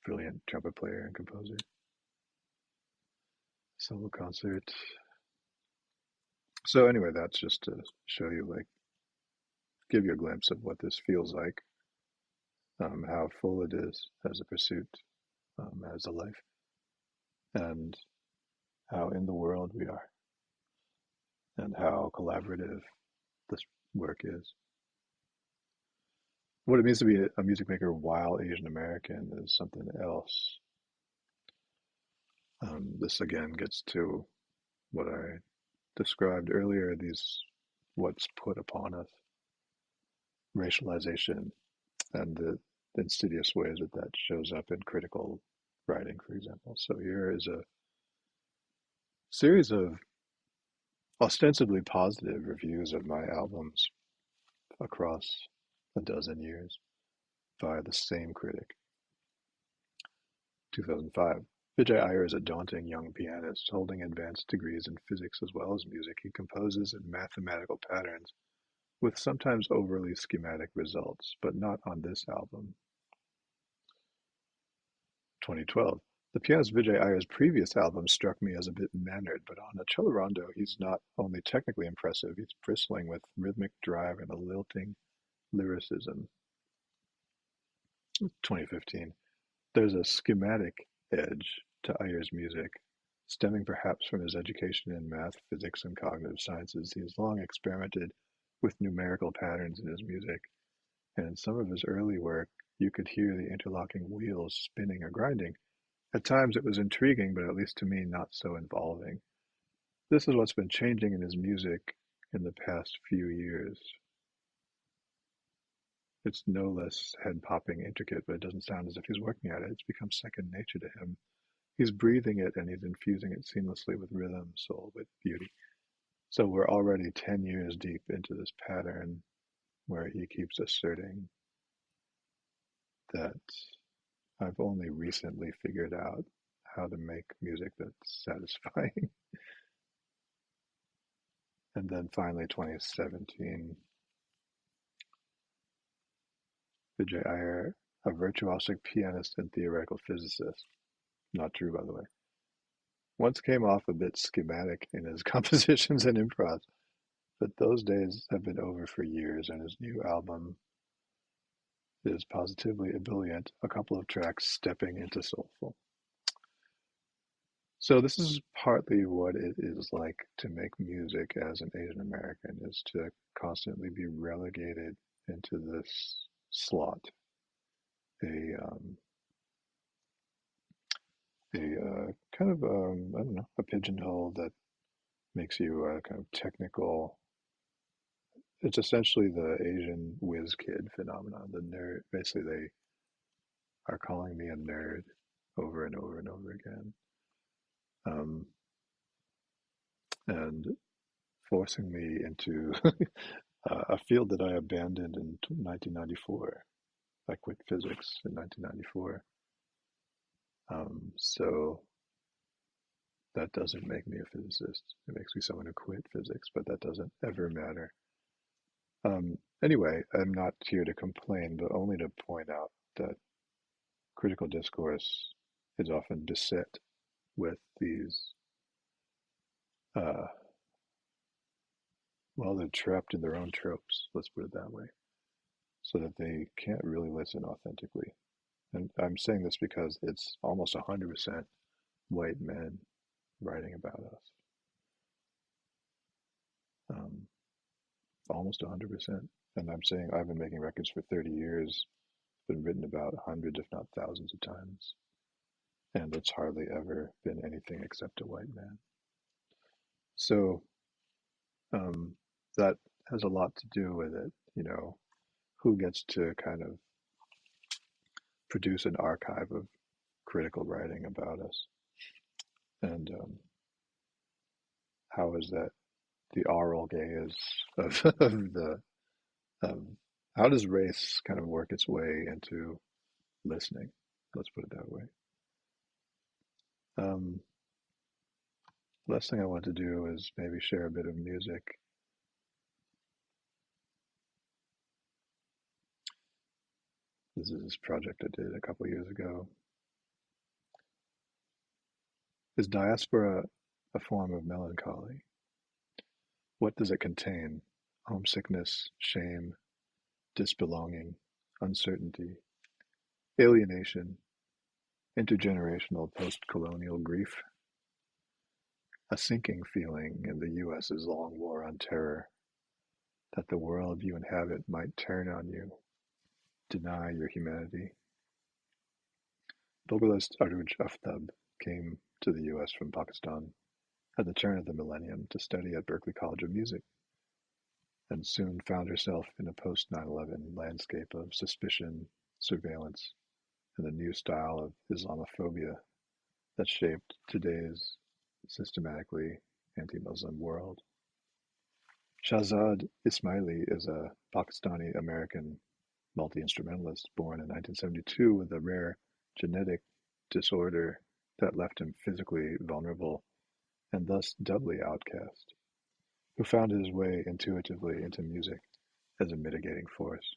brilliant trumpet player and composer. Solo concert. So anyway, that's just to show you, like, give you a glimpse of what this feels like, how full it is as a pursuit, as a life, and how in the world we are, and how collaborative this work is. What it means to be a music maker while Asian American is something else. This again gets to what I described earlier, what's put upon us, racialization, and the insidious ways that shows up in critical writing, for example. So here is a series of ostensibly positive reviews of my albums across a dozen years by the same critic. 2005. Vijay Iyer is a daunting young pianist holding advanced degrees in physics as well as music. He composes in mathematical patterns with sometimes overly schematic results, but not on this album. 2012. The pianist Vijay Iyer's previous album struck me as a bit mannered, but on a cello rondo, he's not only technically impressive, he's bristling with rhythmic drive and a lilting lyricism. 2015. There's a schematic edge to Iyer's music, stemming perhaps from his education in math, physics, and cognitive sciences. He has long experimented with numerical patterns in his music, and in some of his early work, you could hear the interlocking wheels spinning or grinding. At times it was intriguing, but at least to me, not so involving. This is what's been changing in his music in the past few years. It's no less head-popping intricate, but it doesn't sound as if he's working at it. It's become second nature to him. He's breathing it and he's infusing it seamlessly with rhythm, soul, with beauty. So we're already 10 years deep into this pattern where he keeps asserting that I've only recently figured out how to make music that's satisfying. And then finally, 2017, Vijay Iyer, a virtuosic pianist and theoretical physicist. Not true, by the way. Once came off a bit schematic in his compositions and improv, but those days have been over for years, and his new album is positively ebullient, a couple of tracks stepping into soulful. So this is partly what it is like to make music as an Asian American, is to constantly be relegated into this slot, a kind of, I don't know, a pigeonhole that makes you a kind of technical. It's essentially the Asian whiz kid phenomenon. The nerd, basically, they are calling me a nerd over and over and over again, and forcing me into a field that I abandoned in 1994. I quit physics in 1994. So that doesn't make me a physicist. It makes me someone who quit physics, but that doesn't ever matter. Anyway, I'm not here to complain, but only to point out that critical discourse is often beset with these well, they're trapped in their own tropes, let's put it that way, so that they can't really listen authentically. And I'm saying this because it's almost 100% white men writing about us. Um, Almost 100%. And I'm saying I've been making records for 30 years. It's been written about hundreds, if not thousands of times. And it's hardly ever been anything except a white man. So um, that has a lot to do with it, who gets to kind of produce an archive of critical writing about us. And how is that the oral gaze of the, um, how does race kind of work its way into listening? Let's put it that way. Um, Last thing I want to do is maybe share a bit of music. This is this project I did a couple years ago. Is diaspora a form of melancholy? What does it contain? Homesickness, shame, disbelonging, uncertainty, alienation, intergenerational post-colonial grief, a sinking feeling in the U.S.'s long war on terror, that the world you inhabit might turn on you, deny your humanity. Vocalist Arooj Aftab came to the U.S. from Pakistan at the turn of the millennium to study at Berklee College of Music, and soon found herself in a post-9/11 landscape of suspicion, surveillance, and a new style of Islamophobia that shaped today's systematically anti-Muslim world. Shahzad Ismaili is a Pakistani-American multi-instrumentalist born in 1972 with a rare genetic disorder that left him physically vulnerable and thus doubly outcast, who found his way intuitively into music as a mitigating force.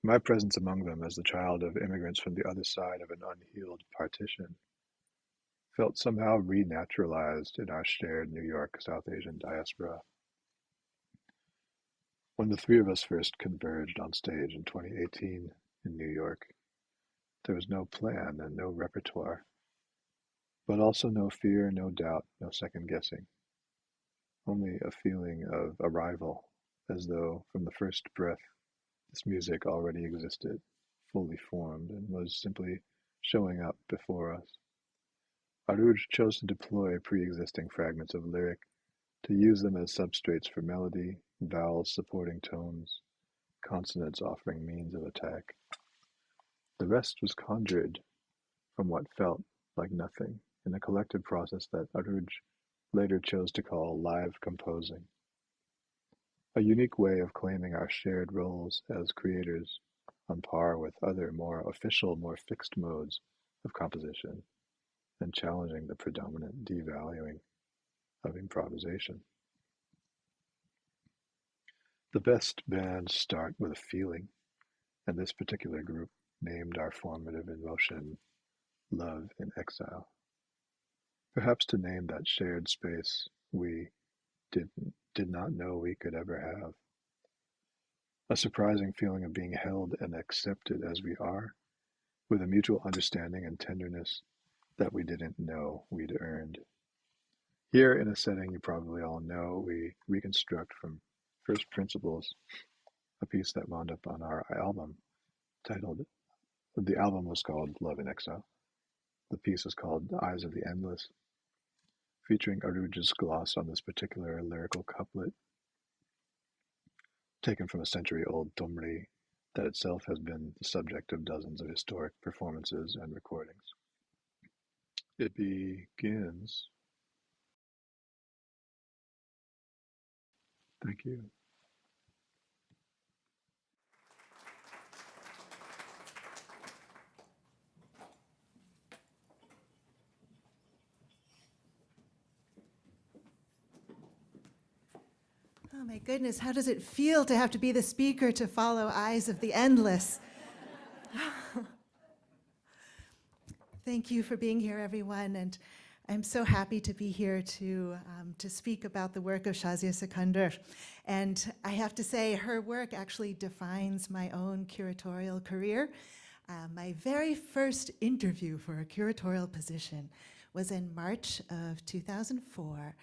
My presence among them as the child of immigrants from the other side of an unhealed partition felt somehow renaturalized in our shared New York South Asian diaspora. When the three of us first converged on stage in 2018 in New York, there was no plan and no repertoire, but also no fear, no doubt, no second guessing. Only a feeling of arrival, as though from the first breath this music already existed, fully formed, and was simply showing up before us. Arooj chose to deploy pre-existing fragments of lyric, to use them as substrates for melody, vowels supporting tones, consonants offering means of attack. The rest was conjured from what felt like nothing in a collective process that Arooj later chose to call live composing. A unique way of claiming our shared roles as creators on par with other more official, more fixed modes of composition and challenging the predominant devaluing of improvisation. The best bands start with a feeling, and this particular group named our formative emotion Love in Exile. Perhaps to name that shared space we did not know we could ever have. A surprising feeling of being held and accepted as we are, with a mutual understanding and tenderness that we didn't know we'd earned. Here, in a setting you probably all know, we reconstruct from first principles a piece that wound up on our album the album was called Love in Exile. The piece is called Eyes of the Endless, featuring Arooj's gloss on this particular lyrical couplet, taken from a century-old Tumri that itself has been the subject of dozens of historic performances and recordings. It begins. Thank you. Oh my goodness, how does it feel to have to be the speaker to follow Eyes of the Endless? Thank you for being here, everyone. And I'm so happy to be here to speak about the work of Shahzia Sikander. And I have to say, her work actually defines my own curatorial career. My very first interview for a curatorial position was in March of 2004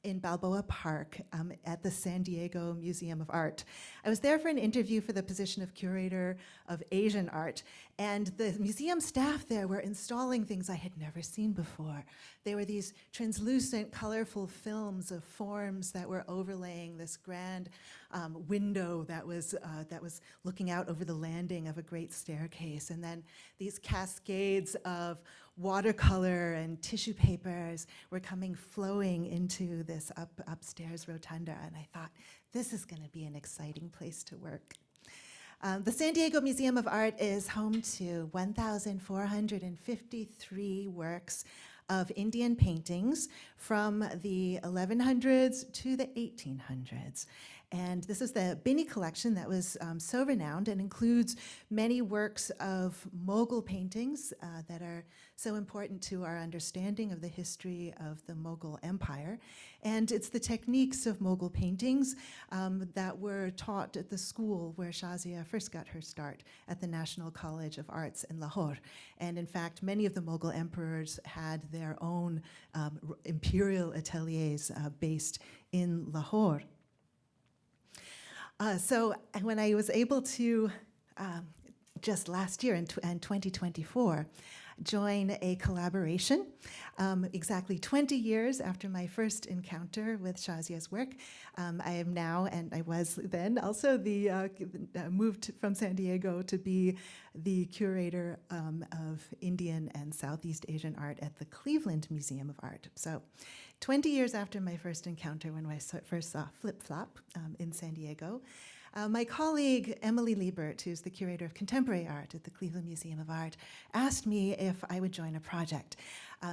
in Balboa Park at the San Diego Museum of Art. I was there for an interview for the position of curator of Asian art, and the museum staff there were installing things I had never seen before. They were these translucent, colorful films of forms that were overlaying this grand window that was looking out over the landing of a great staircase, and then these cascades of watercolor and tissue papers were flowing into this upstairs rotunda, and I thought, this is going to be an exciting place to work. The San Diego Museum of Art is home to 1,453 works of Indian paintings from the 1100s to the 1800s. And this is the Binney collection that was so renowned and includes many works of Mughal paintings that are so important to our understanding of the history of the Mughal Empire. And it's the techniques of Mughal paintings that were taught at the school where Shahzia first got her start, at the National College of Arts in Lahore. And in fact, many of the Mughal emperors had their own imperial ateliers based in Lahore. So when I was able to, just last year in 2024, join a collaboration exactly 20 years after my first encounter with Shahzia's work. I am now, and I was then, also moved from San Diego to be the curator of Indian and Southeast Asian art at the Cleveland Museum of Art. So 20 years after my first encounter, when I first saw Flip Flop in San Diego, my colleague, Emily Liebert, who's the curator of contemporary art at the Cleveland Museum of Art, asked me if I would join a project.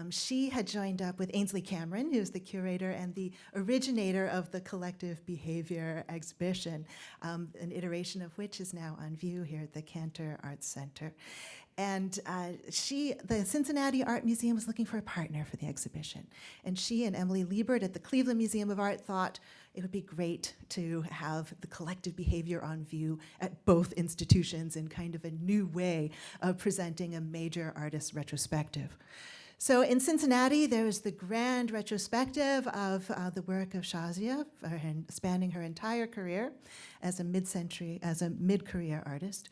She had joined up with Ainsley Cameron, who's the curator and the originator of the Collective Behavior exhibition, an iteration of which is now on view here at the Cantor Arts Center. And the Cincinnati Art Museum was looking for a partner for the exhibition. And she and Emily Liebert at the Cleveland Museum of Art thought it would be great to have the collective behavior on view at both institutions in kind of a new way of presenting a major artist retrospective. So in Cincinnati, there was the grand retrospective of the work of Shahzia, spanning her entire career as a mid-career artist.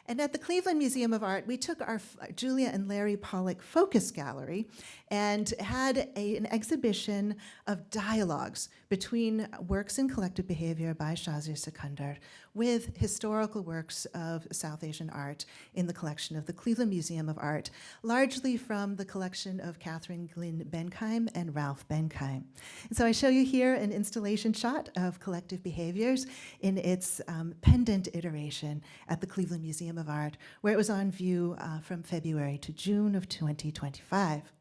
And at the Cleveland Museum of Art, we took our Julia and Larry Pollock Focus Gallery and had an exhibition of dialogues between works in collective behavior by Shahzia Sikander with historical works of South Asian art in the collection of the Cleveland Museum of Art, largely from the collection of Catherine Glynn Benkeim and Ralph Benkeim. And so I show you here an installation shot of collective behaviors in its pendant iteration at the Cleveland Museum of Art, where it was on view from February to June of 2025.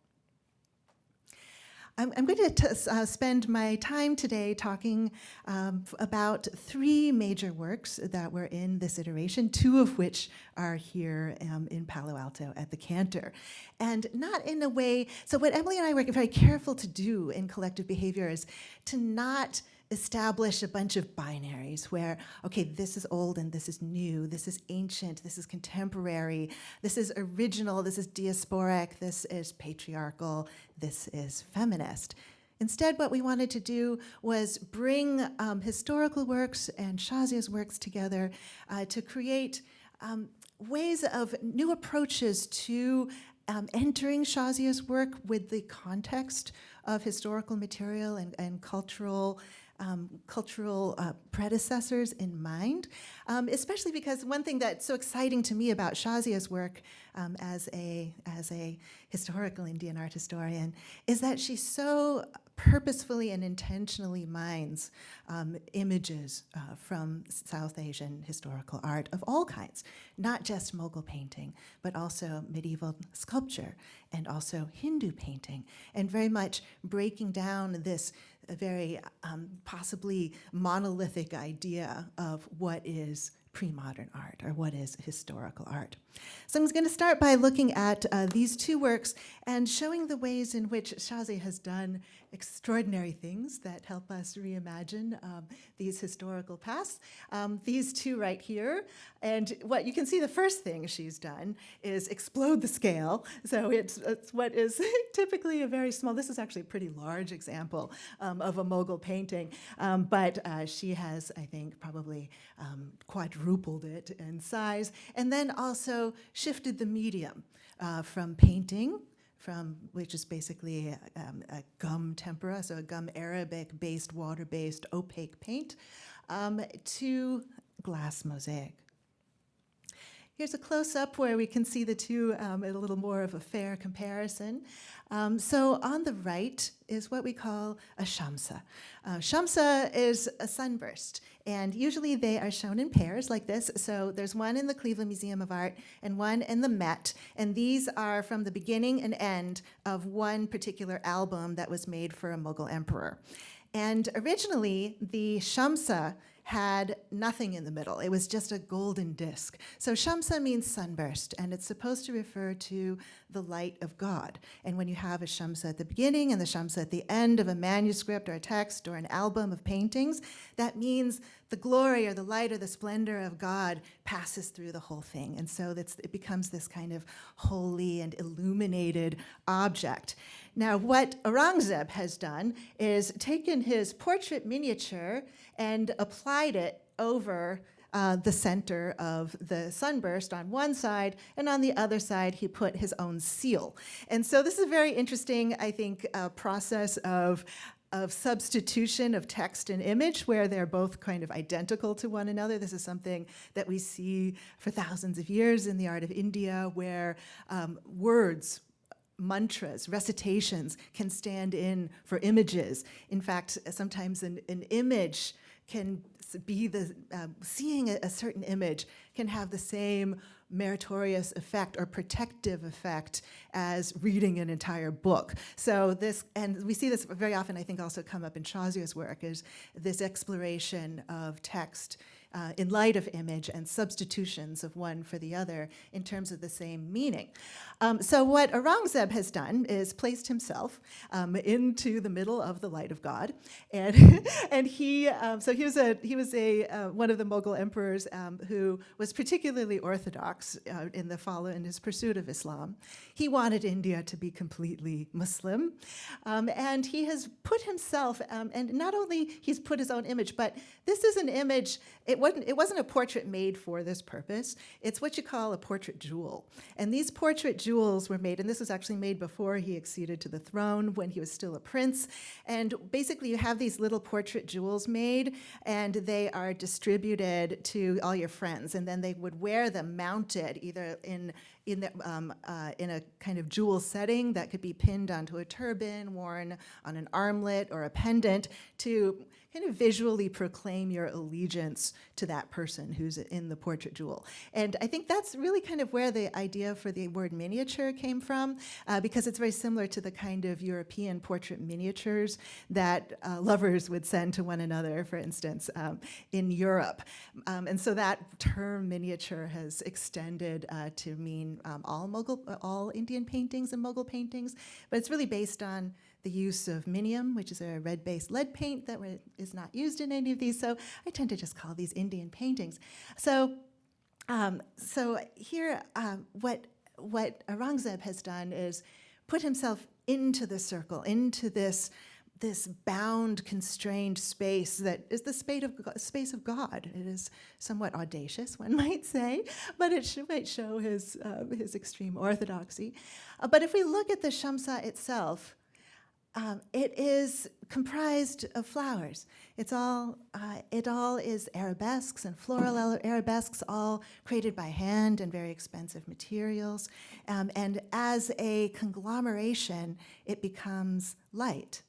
I'm going to spend my time today talking about three major works that were in this iteration, two of which are here in Palo Alto at the Cantor. And not in a way, so what Emily and I were very careful to do in collective behavior is to not establish a bunch of binaries where, okay, this is old and this is new, this is ancient, this is contemporary, this is original, this is diasporic, this is patriarchal, this is feminist. Instead, what we wanted to do was bring historical works and Shahzia's works together to create ways of new approaches to entering Shahzia's work with the context of historical material and cultural predecessors in mind, especially because one thing that's so exciting to me about Shahzia's work as a historical Indian art historian is that she so purposefully and intentionally mines images from South Asian historical art of all kinds, not just Mughal painting, but also medieval sculpture and also Hindu painting, and very much breaking down this very possibly monolithic idea of what is pre-modern art or what is historical art. So I'm going to start by looking at these two works and showing the ways in which Shahzia has done extraordinary things that help us reimagine these historical pasts. These two right here, and what you can see, the first thing she's done is explode the scale. So it's what is typically a very small, this is actually a pretty large example of a Mughal painting, but she has, I think, probably quadrupled it in size, and then also shifted the medium from painting, which is basically a gum tempera, so a gum Arabic-based, water-based, opaque paint, to glass mosaic. Here's a close-up where we can see the two at a little more of a fair comparison. So on the right is what we call a shamsa. Shamsa is a sunburst, and usually they are shown in pairs like this. So there's one in the Cleveland Museum of Art and one in the Met, and these are from the beginning and end of one particular album that was made for a Mughal emperor. And originally, the shamsa had nothing in the middle. It was just a golden disc. So shamsa means sunburst, and it's supposed to refer to the light of God. And when you have a shamsa at the beginning and the shamsa at the end of a manuscript or a text or an album of paintings, that means the glory or the light or the splendor of God passes through the whole thing. And so it becomes this kind of holy and illuminated object. Now, what Aurangzeb has done is taken his portrait miniature and applied it over the center of the sunburst on one side, and on the other side, he put his own seal. And so this is a very interesting, I think, process of substitution of text and image, where they're both kind of identical to one another. This is something that we see for thousands of years in the art of India, where words, mantras, recitations can stand in for images. In fact, sometimes an image can be seeing a certain image can have the same meritorious effect or protective effect as reading an entire book. So this, and we see this very often, I think, also come up in Shahzia's work, is this exploration of text in light of image and substitutions of one for the other in terms of the same meaning. So what Aurangzeb has done is placed himself into the middle of the light of God, and and he was one of the Mughal emperors who was particularly orthodox in his pursuit of Islam. He wanted India to be completely Muslim, and he has put himself, and not only he's put his own image, but this is an image. It wasn't a portrait made for this purpose. It's what you call a portrait jewel. And these portrait jewels were made, and this was actually made before he acceded to the throne, when he was still a prince. And basically you have these little portrait jewels made, and they are distributed to all your friends. And then they would wear them mounted either in a kind of jewel setting that could be pinned onto a turban, worn on an armlet or a pendant, to kind of visually proclaim your allegiance to that person who's in the portrait jewel. And I think that's really kind of where the idea for the word miniature came from, because it's very similar to the kind of European portrait miniatures that lovers would send to one another, for instance, in Europe. And so that term miniature has extended to mean all Indian paintings and Mughal paintings, but it's really based on the use of minium, which is a red-based lead paint that is not used in any of these. So I tend to just call these Indian paintings. So here, what Aurangzeb has done is put himself into the circle, into this bound, constrained space that is the space of God. It is somewhat audacious, one might say, but it might show his extreme orthodoxy. But if we look at the shamsa itself, it is comprised of flowers. It all is arabesques and floral arabesques, all created by hand and very expensive materials. And as a conglomeration, it becomes light.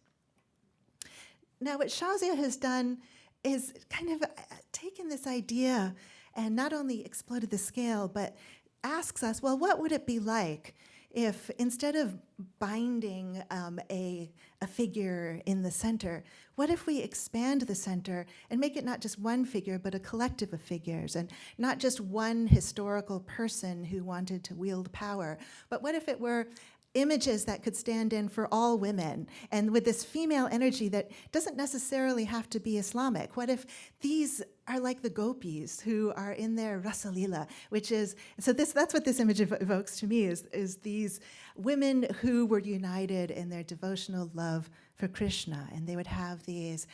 Now, what Shahzia has done is kind of taken this idea and not only exploded the scale, but asks us, well, what would it be like if instead of binding a figure in the center, what if we expand the center and make it not just one figure, but a collective of figures, and not just one historical person who wanted to wield power, but what if it were images that could stand in for all women, and with this female energy that doesn't necessarily have to be Islamic? What if these are like the gopis who are in their Rasalila, which is, so that's what this image evokes to me, is these women who were united in their devotional love for Krishna, and they would have these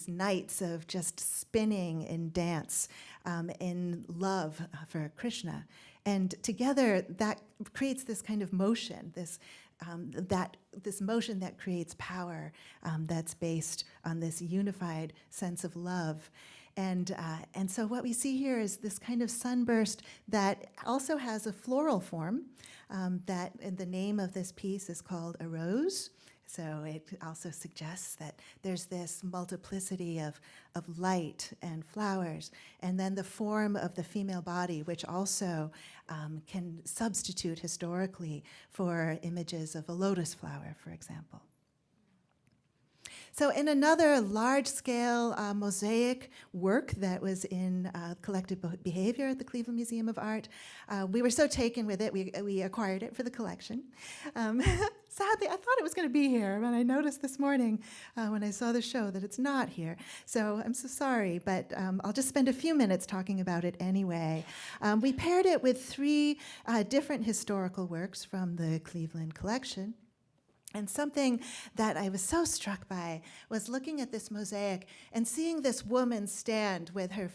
nights of just spinning in dance in love for Krishna. And together, that creates this kind of motion, this motion that creates power, that's based on this unified sense of love. And so what we see here is this kind of sunburst that also has a floral form, that and the name of this piece is called A Rose. So it also suggests that there's this multiplicity of light and flowers, and then the form of the female body, which also can substitute historically for images of a lotus flower, for example. So in another large-scale mosaic work that was in collective behavior at the Cleveland Museum of Art, we were so taken with it, we acquired it for the collection. Sadly, I thought it was going to be here, but I noticed this morning when I saw the show that it's not here. So I'm so sorry, but I'll just spend a few minutes talking about it anyway. We paired it with 3 different historical works from the Cleveland collection. And something that I was so struck by was looking at this mosaic and seeing this woman stand with her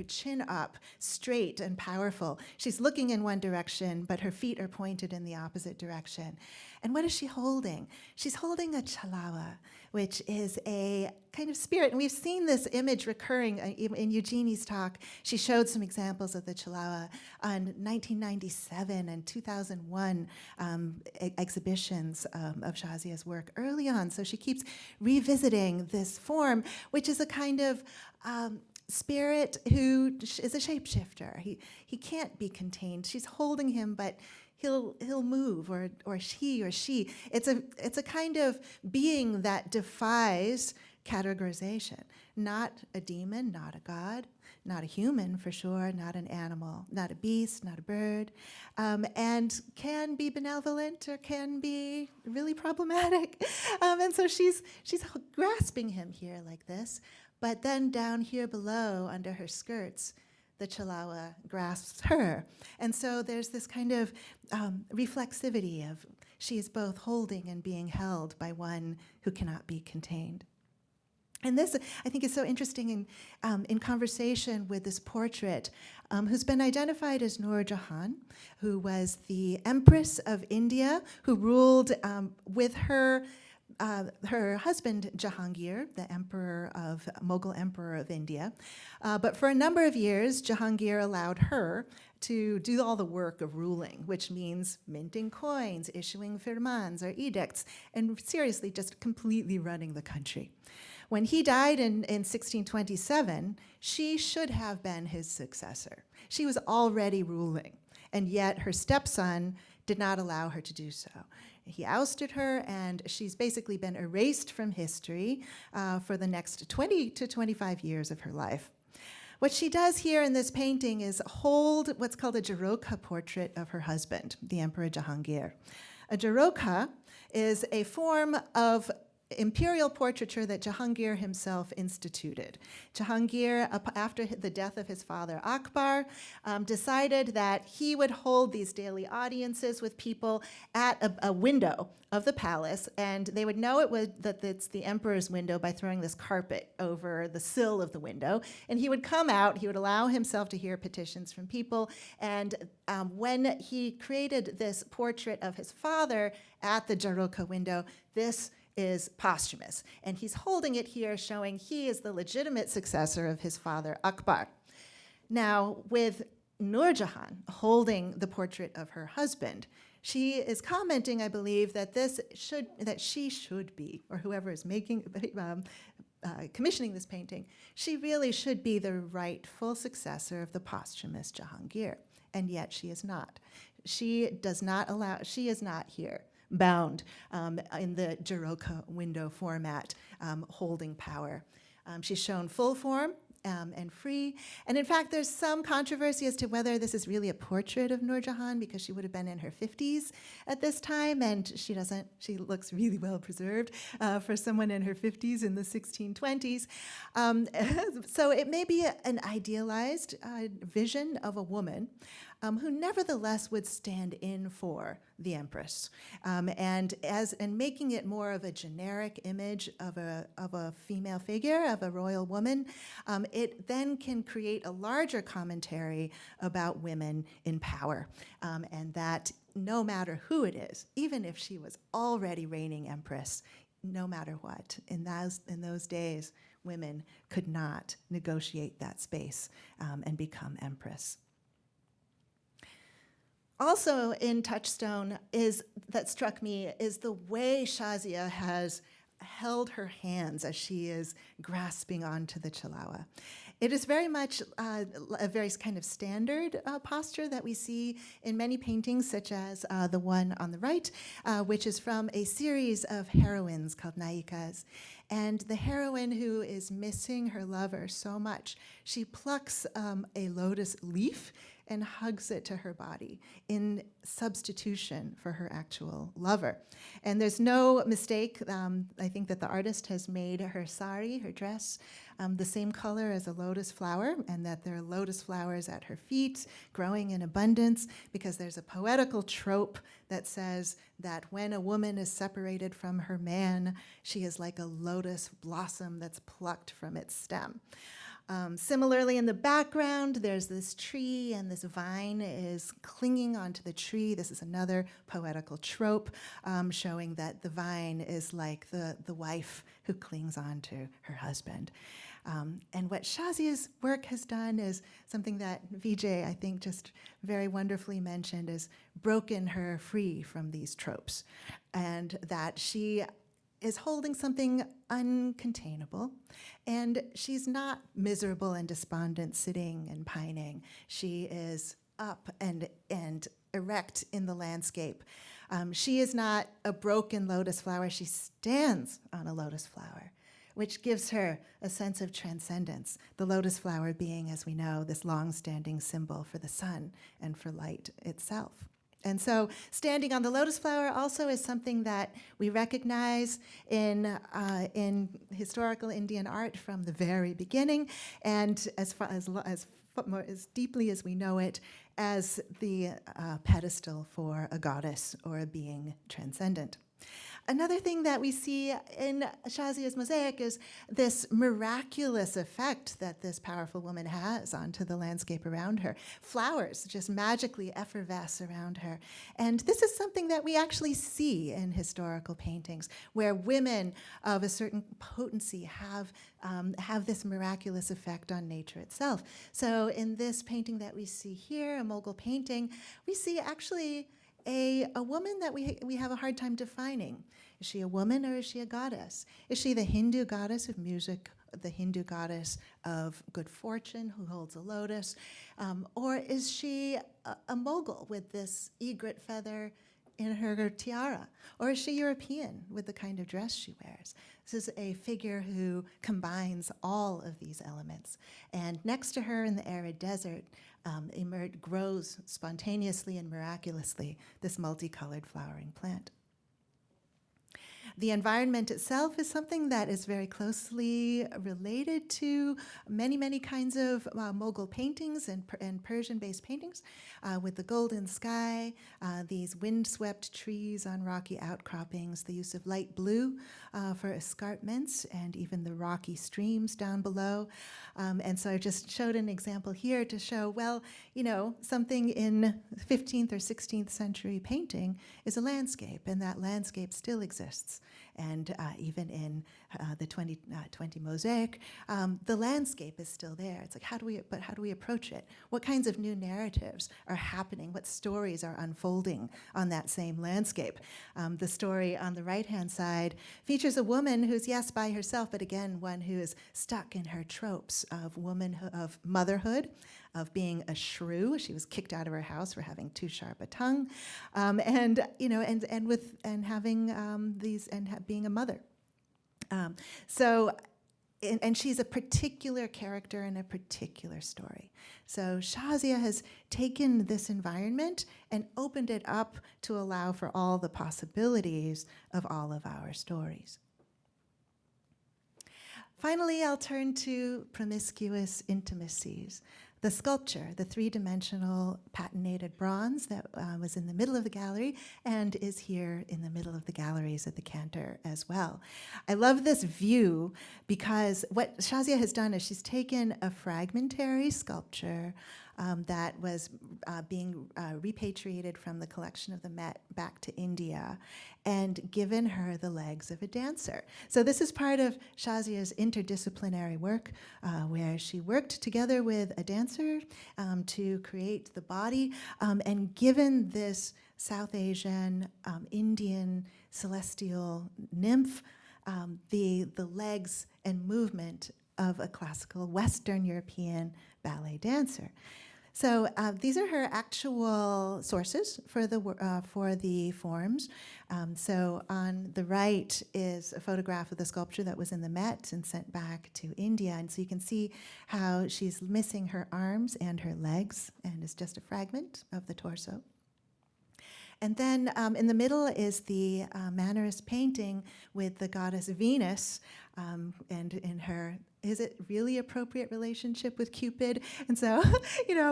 chin up, straight and powerful. She's looking in one direction, but her feet are pointed in the opposite direction. And what is she holding? She's holding a chalawa, which is a kind of spirit. And we've seen this image recurring in Eugenie's talk. She showed some examples of the chalawa on 1997 and 2001 exhibitions of Shahzia's work early on. So she keeps revisiting this form, which is a kind of spirit who is a shapeshifter. He can't be contained. She's holding him, but he'll move, or he or she. It's a kind of being that defies categorization. Not a demon, not a god, not a human for sure, not an animal, not a beast, not a bird, and can be benevolent or can be really problematic. And so she's grasping him here like this, but then down here below, under her skirts, the chalawa grasps her. And so there's this kind of reflexivity of she is both holding and being held by one who cannot be contained. And this, I think, is so interesting in conversation with this portrait, who's been identified as Nur Jahan, who was the Empress of India, who ruled with her husband Jahangir, the Mughal emperor of India. But for a number of years, Jahangir allowed her to do all the work of ruling, which means minting coins, issuing firmans or edicts, and seriously just completely running the country. When he died in 1627, she should have been his successor. She was already ruling, and yet her stepson did not allow her to do so. He ousted her, and she's basically been erased from history for the next 20 to 25 years of her life. What she does here in this painting is hold what's called a Jaroka portrait of her husband, the Emperor Jahangir. A Jaroka is a form of imperial portraiture that Jahangir himself instituted. Jahangir, after the death of his father Akbar, decided that he would hold these daily audiences with people at a window of the palace, and they would know that it's the emperor's window by throwing this carpet over the sill of the window. And he would come out, he would allow himself to hear petitions from people, and when he created this portrait of his father at the Jaroka window, this is posthumous. And he's holding it here, showing he is the legitimate successor of his father, Akbar. Now, with Nur Jahan holding the portrait of her husband, she is commenting, I believe, that she should be, or whoever is commissioning this painting, she really should be the rightful successor of the posthumous Jahangir. and yet she is not. She is not here, bound in the Jiroka window format, holding power. She's shown full form and free. And in fact, there's some controversy as to whether this is really a portrait of Nur Jahan, because she would have been in her 50s at this time, and she looks really well preserved for someone in her 50s in the 1620s. So it may be an idealized vision of a woman who nevertheless would stand in for the empress, and making it more of a generic image of a female figure, of a royal woman. It then can create a larger commentary about women in power, and that no matter who it is, even if she was already reigning empress, no matter what, in those days, women could not negotiate that space and become empress. Also in Touchstone that struck me is the way Shahzia has held her hands as she is grasping onto the chalawa. It is very much a very kind of standard posture that we see in many paintings, such as the one on the right, which is from a series of heroines called Nayikas. And the heroine who is missing her lover so much, she plucks a lotus leaf and hugs it to her body in substitution for her actual lover. And there's no mistake. I think that the artist has made her sari, her dress, the same color as a lotus flower, and that there are lotus flowers at her feet growing in abundance, because there's a poetical trope that says that when a woman is separated from her man, she is like a lotus blossom that's plucked from its stem. Similarly, in the background, there's this tree, and this vine is clinging onto the tree. This is another poetical trope, showing that the vine is like the wife who clings on to her husband. And what Shahzia's work has done is something that Vijay, I think, just very wonderfully mentioned, is broken her free from these tropes, and that she is holding something uncontainable, and she's not miserable and despondent, sitting and pining. She is up and erect in the landscape. She is not a broken lotus flower. She stands on a lotus flower, which gives her a sense of transcendence, the lotus flower being, as we know, this long-standing symbol for the sun and for light itself. And so standing on the lotus flower also is something that we recognize in historical Indian art from the very beginning, and as deeply as we know it, as the pedestal for a goddess or a being transcendent. Another thing that we see in Shahzia's mosaic is this miraculous effect that this powerful woman has onto the landscape around her. Flowers just magically effervesce around her. And this is something that we actually see in historical paintings, where women of a certain potency have this miraculous effect on nature itself. So in this painting that we see here, a Mughal painting, we see actually a woman that we have a hard time defining. Is she a woman or is she a goddess? Is she the Hindu goddess of music, the Hindu goddess of good fortune who holds a lotus? Or is she a Mughal with this egret feather in her tiara? Or is she European with the kind of dress she wears? This is a figure who combines all of these elements. And next to her in the arid desert, grows spontaneously and miraculously this multicolored flowering plant. The environment itself is something that is very closely related to many, many kinds of Mughal paintings and Persian-based paintings, with the golden sky, these windswept trees on rocky outcroppings, the use of light blue for escarpments, and even the rocky streams down below. And so I just showed an example here to show, well, something in 15th or 16th century painting is a landscape, and that landscape still exists. and even in the 2020 mosaic, the landscape is still there. It's like, how do we approach it? What kinds of new narratives are happening? What stories are unfolding on that same landscape? The story on the right-hand side features a woman who's, yes, by herself, but again, one who is stuck in her tropes of of motherhood, of being a shrew. She was kicked out of her house for having too sharp a tongue, and being a mother. And she's a particular character in a particular story. So Shahzia has taken this environment and opened it up to allow for all the possibilities of all of our stories. Finally, I'll turn to promiscuous intimacies. The sculpture, the three-dimensional patinated bronze that was in the middle of the gallery and is here in the middle of the galleries at the Cantor as well. I love this view because what Shahzia has done is she's taken a fragmentary sculpture that was being repatriated from the collection of the Met back to India and given her the legs of a dancer. So this is part of Shahzia's interdisciplinary work where she worked together with a dancer to create the body and given this South Asian, Indian celestial nymph the legs and movement of a classical Western European ballet dancer. So these are her actual sources for the forms. So on the right is a photograph of the sculpture that was in the Met and sent back to India. And so you can see how she's missing her arms and her legs, and it's just a fragment of the torso. And then in the middle is the Mannerist painting with the goddess Venus and in her, is it really appropriate relationship with Cupid? And so,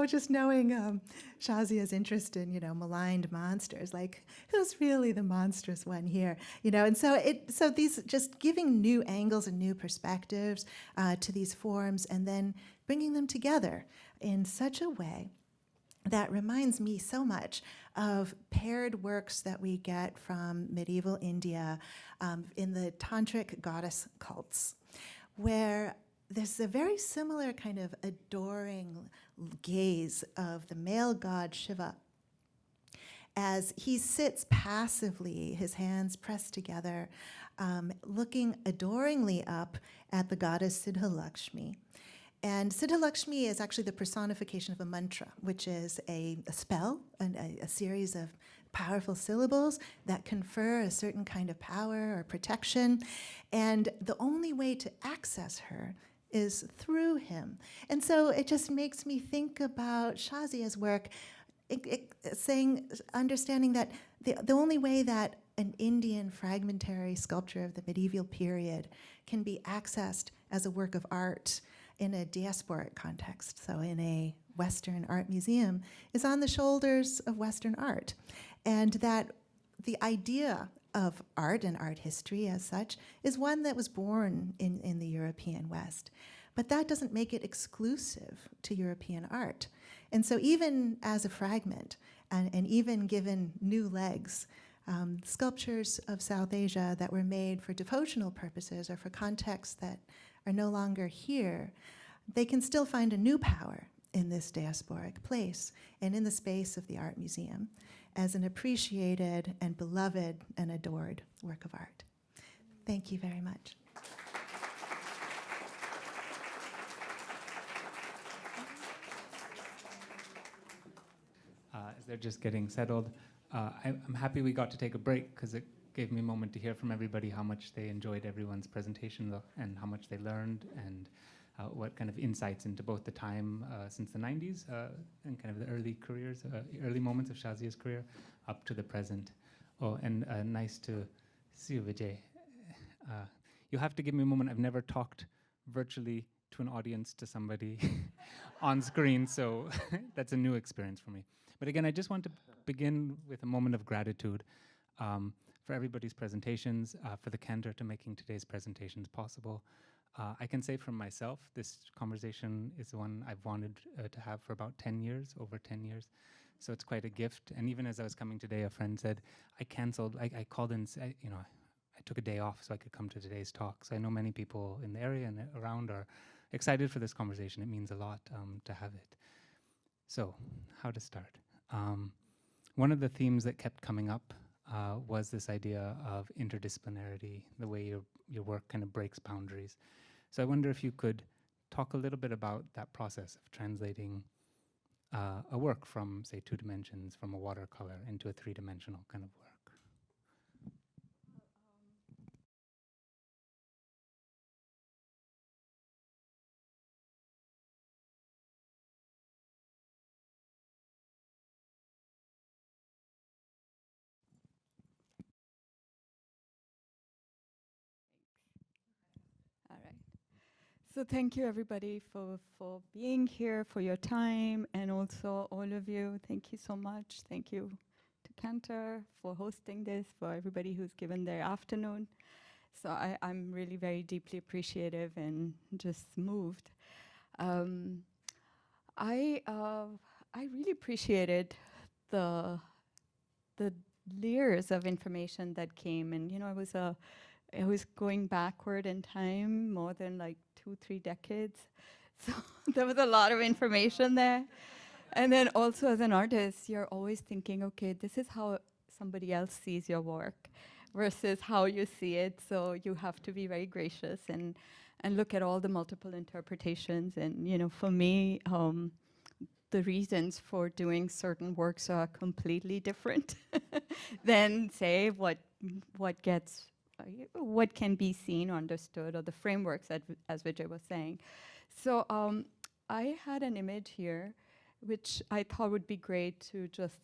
just knowing Shahzia's interest in, maligned monsters, like who's really the monstrous one here? And so these just giving new angles and new perspectives to these forms and then bringing them together in such a way that reminds me so much of paired works that we get from medieval India in the tantric goddess cults, where there's a very similar kind of adoring gaze of the male god Shiva as he sits passively, his hands pressed together, looking adoringly up at the goddess Siddha Lakshmi. And Siddha Lakshmi is actually the personification of a mantra, which is a spell, and a series of powerful syllables that confer a certain kind of power or protection. And the only way to access her is through him. And so it just makes me think about Shahzia's work, understanding that the only way that an Indian fragmentary sculpture of the medieval period can be accessed as a work of art in a diasporic context, so in a Western art museum, is on the shoulders of Western art. And that the idea of art and art history as such is one that was born in the European West. But that doesn't make it exclusive to European art. And so even as a fragment, and even given new legs, sculptures of South Asia that were made for devotional purposes or for contexts that are no longer here, they can still find a new power in this diasporic place and in the space of the art museum as an appreciated and beloved and adored work of art. Thank you very much. As they're just getting settled, I'm happy we got to take a break because it gave me a moment to hear from everybody how much they enjoyed everyone's presentation and how much they learned and what kind of insights into both the time since the 90s and kind of the early moments of Shahzia's career up to the present. Oh, and nice to see you, Vijay. You'll have to give me a moment. I've never talked virtually to an audience to somebody on screen, so that's a new experience for me. But again, I just want to begin with a moment of gratitude for everybody's presentations, for the Cantor to making today's presentations possible. I can say from myself, this conversation is one I've wanted to have for about 10 years, over 10 years. So it's quite a gift. And even as I was coming today, a friend said, I called and said, I took a day off so I could come to today's talk. So I know many people in the area and around are excited for this conversation. It means a lot to have it. So, how to start? One of the themes that kept coming up was this idea of interdisciplinarity, the way your work kind of breaks boundaries. So I wonder if you could talk a little bit about that process of translating a work from, say, 2 dimensions, from a watercolor into a 3-dimensional kind of work. All right. So thank you everybody for being here, for your time, and also all of you, thank you so much. Thank you to Cantor for hosting this, for everybody who's given their afternoon. So I'm really very deeply appreciative and just moved. I really appreciated the layers of information that came, and I was going backward in time more than like 2-3 decades. So there was a lot of information there. And then also as an artist, you're always thinking, okay, this is how somebody else sees your work versus how you see it. So you have to be very gracious and look at all the multiple interpretations. And for me, the reasons for doing certain works are completely different than say what can be seen or understood, or the frameworks as Vijay was saying. So I had an image here, which I thought would be great to just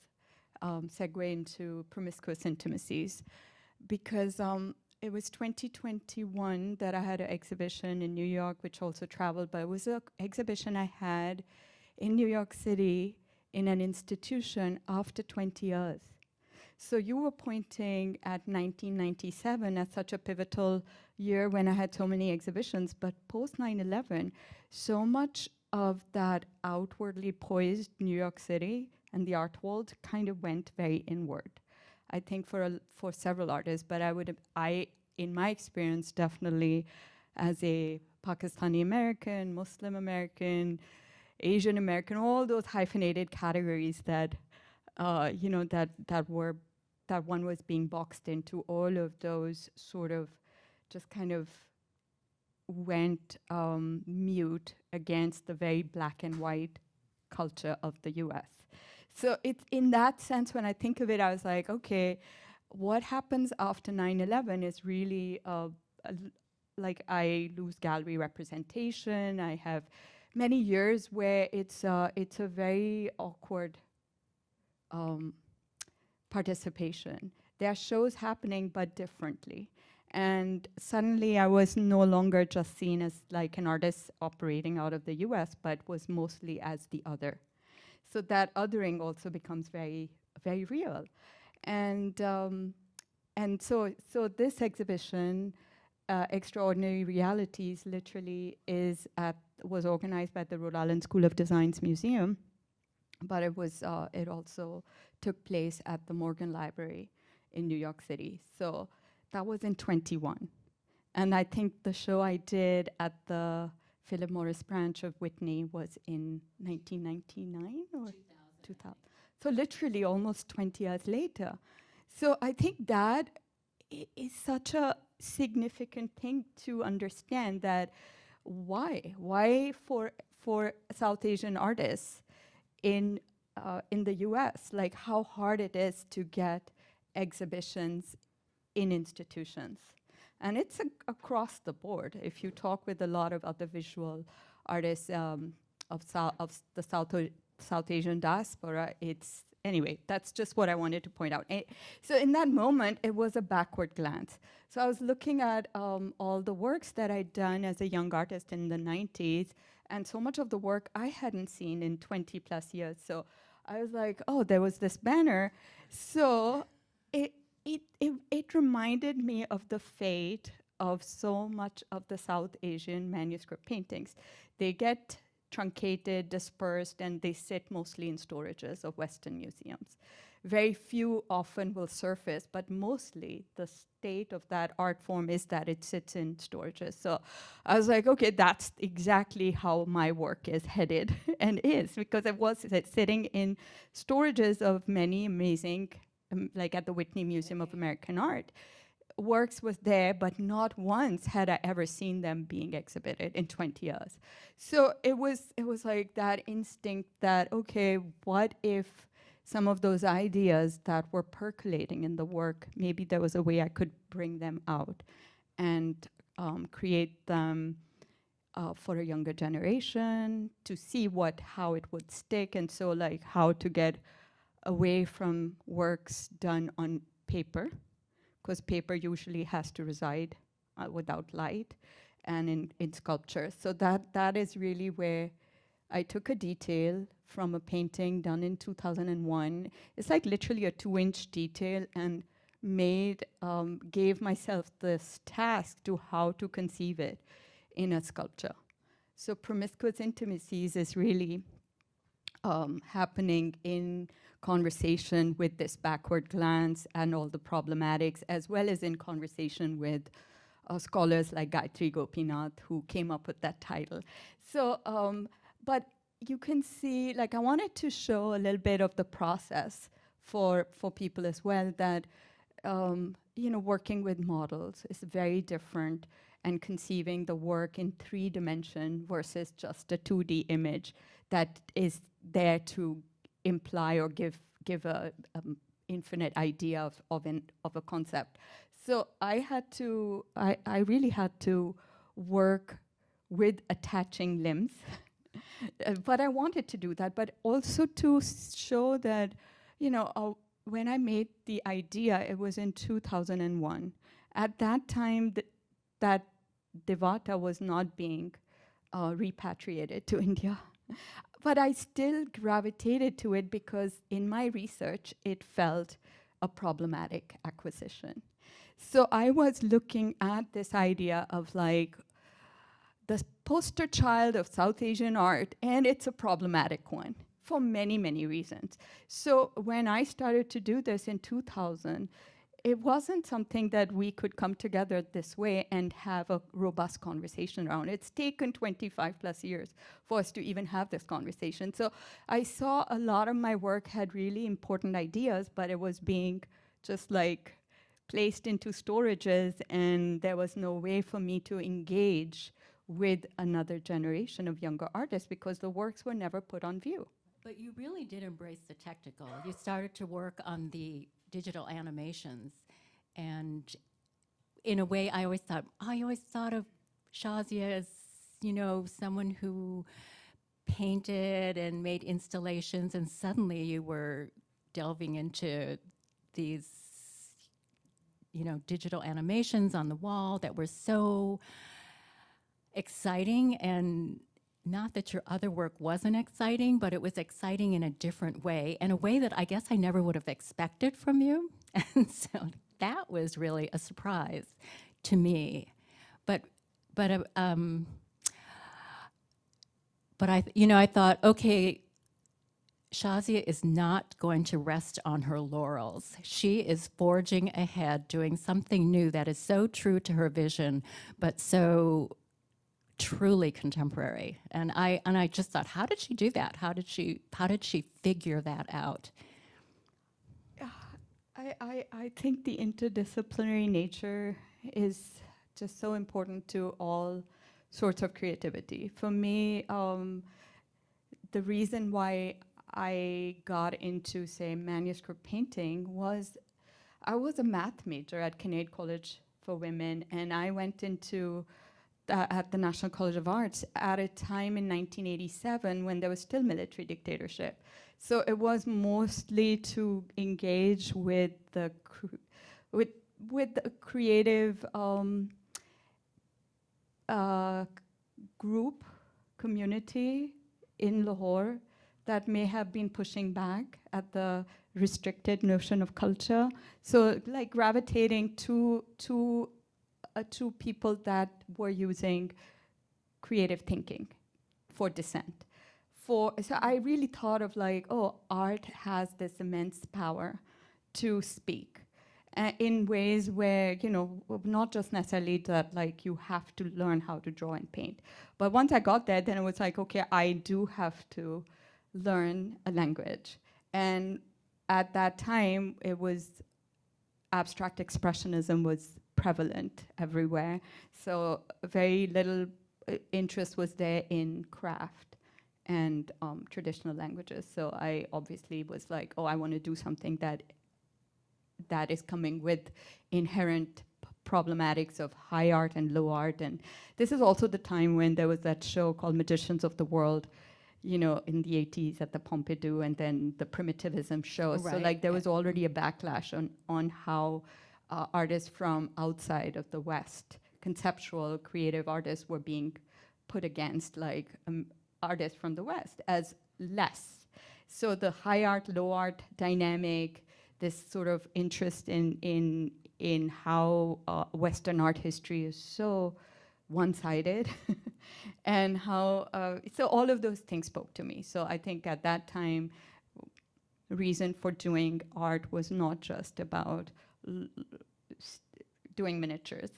segue into promiscuous intimacies, because it was 2021 that I had an exhibition in New York, which also traveled, but it was an exhibition I had in New York City in an institution after 20 years. So you were pointing at 1997 as such a pivotal year when I had so many exhibitions, but post 9/11, so much of that outwardly poised New York City and the art world kind of went very inward. I think for several artists, but in my experience, definitely as a Pakistani American, Muslim American, Asian American, all those hyphenated categories that that one was being boxed into, all of those sort of just kind of went mute against the very black and white culture of the US. So it's in that sense, when I think of it, I was like, okay, what happens after 9/11 is really like I lose gallery representation. I have many years where it's a very awkward participation. There are shows happening, but differently. And suddenly I was no longer just seen as like an artist operating out of the US, but was mostly as the other. So that othering also becomes very, very real. And so this exhibition, Extraordinary Realities, literally was organized by the Rhode Island School of Design's museum, but it also took place at the Morgan Library in New York City. So that was in 21. And I think the show I did at the Philip Morris branch of Whitney was in 1999 or 2000. So literally almost 20 years later. So I think that is such a significant thing to understand, that why for South Asian artists in the US, like how hard it is to get exhibitions in institutions. And it's across the board. If you talk with a lot of other visual artists of the South Asian diaspora, anyway, that's just what I wanted to point out. So in that moment, it was a backward glance. So I was looking at all the works that I'd done as a young artist in the 90s, and so much of the work I hadn't seen in 20 plus years. So I was like, oh, there was this banner. So it reminded me of the fate of so much of the South Asian manuscript paintings. They get truncated, dispersed, and they sit mostly in storages of Western museums, very few often will surface, but mostly the state of that art form is that it sits in storages. So I was like, okay, that's exactly how my work is headed and is, because it was sitting in storages of many amazing, like at the Whitney Museum of American Art. Works was there, but not once had I ever seen them being exhibited in 20 years. So it was like that instinct that, okay, what if some of those ideas that were percolating in the work, maybe there was a way I could bring them out and create them for a younger generation to see how it would stick, and so like how to get away from works done on paper, because paper usually has to reside without light, and in sculpture. So that is really where I took a detail from a painting done in 2001. It's like literally a 2-inch detail, and gave myself this task to how to conceive it in a sculpture. So promiscuous intimacies is really happening in conversation with this backward glance and all the problematics, as well as in conversation with scholars like Gayatri Gopinath, who came up with that title. So, but you can see, like, I wanted to show a little bit of the process for people as well, that, working with models is very different, and conceiving the work in 3D versus just a 2D image that is there to imply or give a infinite idea of a concept. So I really had to work with attaching limbs, but I wanted to do that, but also to show that, when I made the idea, it was in 2001. At that time, that Devata was not being repatriated to India. But I still gravitated to it because in my research, it felt a problematic acquisition. So I was looking at this idea of like the poster child of South Asian art, and it's a problematic one for many, many reasons. So when I started to do this in 2000, it wasn't something that we could come together this way and have a robust conversation around. It's taken 25 plus years for us to even have this conversation. So I saw a lot of my work had really important ideas, but it was being just like placed into storages, and there was no way for me to engage with another generation of younger artists because the works were never put on view. But you really did embrace the technical. You started to work on the digital animations, and in a way I always thought of Shahzia as, someone who painted and made installations, and suddenly you were delving into these digital animations on the wall that were so exciting. And not that your other work wasn't exciting, but it was exciting in a different way, in a way that I guess I never would have expected from you. And so that was really a surprise to me. But I thought, okay, Shahzia is not going to rest on her laurels. She is forging ahead, doing something new that is so true to her vision, but so truly contemporary. And I just thought, how did she do that? How did she figure that out? I think the interdisciplinary nature is just so important to all sorts of creativity. For me, the reason why I got into, say, manuscript painting was I was a math major at Kinnaird College for Women, and I went into at the National College of Arts at a time in 1987 when there was still military dictatorship. So it was mostly to engage with the creative group, community in Lahore that may have been pushing back at the restricted notion of culture. So like gravitating to people that were using creative thinking for dissent, so I really thought of like, oh, art has this immense power to speak in ways where, you know, not just necessarily that like you have to learn how to draw and paint. But once I got there, then it was like, okay, I do have to learn a language. And at that time, it was abstract expressionism was prevalent everywhere. So very little interest was there in craft and traditional languages. So I obviously was like, oh, I want to do something that is coming with inherent problematics of high art and low art. And this is also the time when there was that show called Magicians of the World, you know, in the 80s at the Pompidou, and then the primitivism shows. So Right, like there yeah. was already a backlash on how artists from outside of the West, conceptual, creative artists, were being put against like artists from the West as less. So the high art, low art dynamic, this sort of interest in how Western art history is so one-sided, and how so all of those things spoke to me. So I think at that time, reason for doing art was not just about doing miniatures.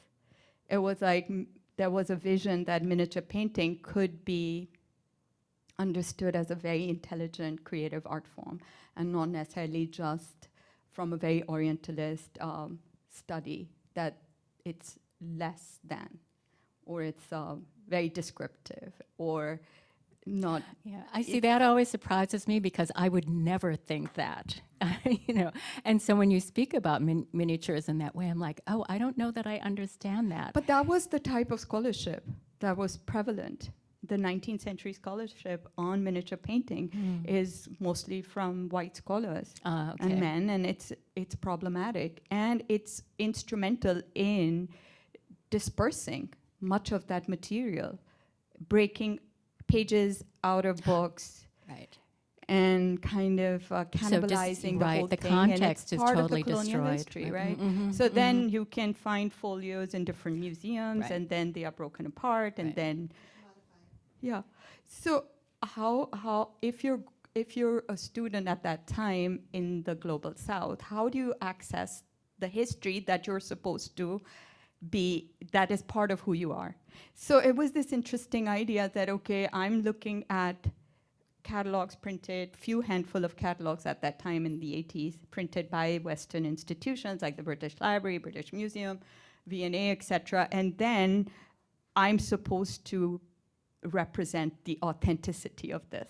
It was like there was a vision that miniature painting could be understood as a very intelligent, creative art form, and not necessarily just from a very Orientalist study that it's less than, or it's very descriptive, or not. Yeah, I see that always surprises me because I would never think that, you know. And so when you speak about miniatures in that way, I'm like, oh, I don't know that I understand that. But that was the type of scholarship that was prevalent. The 19th century scholarship on miniature painting is mostly from white scholars Okay. and men, and it's problematic, and it's instrumental in dispersing much of that material, breaking pages out of books, Right. and kind of cannibalizing the right, whole the thing. context and is it's part totally of the colonial destroyed. history, Right. right? Mhm, So then you can find folios in different museums, Right. and then they are broken apart, and Right. then yeah. So how if you're a student at that time in the global South, how do you access the history that you're supposed to be, that is part of who you are? So it was this interesting idea that, okay, I'm looking at catalogs printed, few handful of catalogs at that time in the 80s, printed by Western institutions like the British Library, British Museum, V&A, etc. And then I'm supposed to represent the authenticity of this.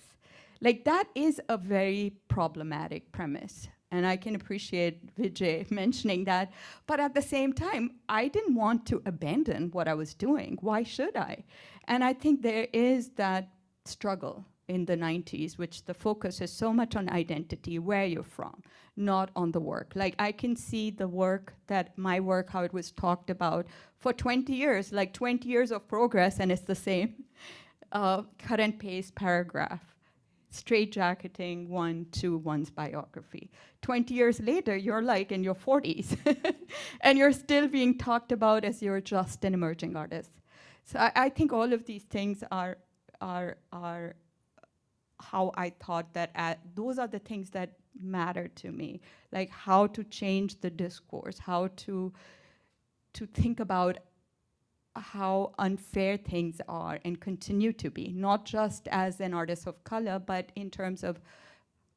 Like, that is a very problematic premise. And I can appreciate Vijay mentioning that. But at the same time, I didn't want to abandon what I was doing. Why should I? And I think there is that struggle in the 90s, which the focus is so much on identity, where you're from, not on the work. Like, I can see the work, that my work, how it was talked about for 20 years, like 20 years of progress, and it's the same cut and paste paragraph, straight jacketing one to one's biography. 20 years later, you're like in your 40s, and you're still being talked about as you're just an emerging artist. So I think all of these things are how I thought that those are the things that matter to me, like how to change the discourse, how to think about how unfair things are and continue to be, not just as an artist of color, but in terms of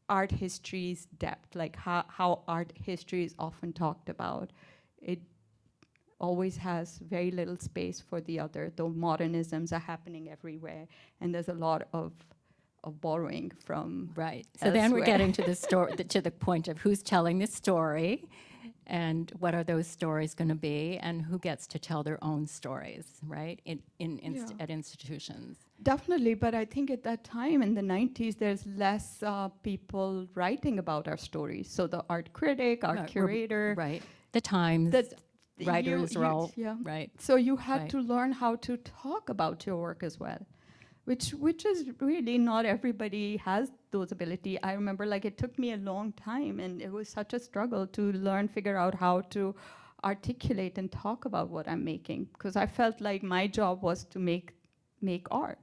art history's depth, like how art history is often talked about. It always has very little space for the other, though modernisms are happening everywhere, and there's a lot of borrowing from Right. So then we're elsewhere. getting to the story, to the point of who's telling the story, and what are those stories going to be, and who gets to tell their own stories, right? At institutions. Definitely, but I think at that time in the 90s, there's less people writing about our stories. So the art critic, art curator, Right. The Times, that writers are all, yeah. right. So you had Right. to learn how to talk about your work as well, which is really not everybody has those ability. I remember, like, it took me a long time, and it was such a struggle to figure out how to articulate and talk about what I'm making, because I felt like my job was to make art.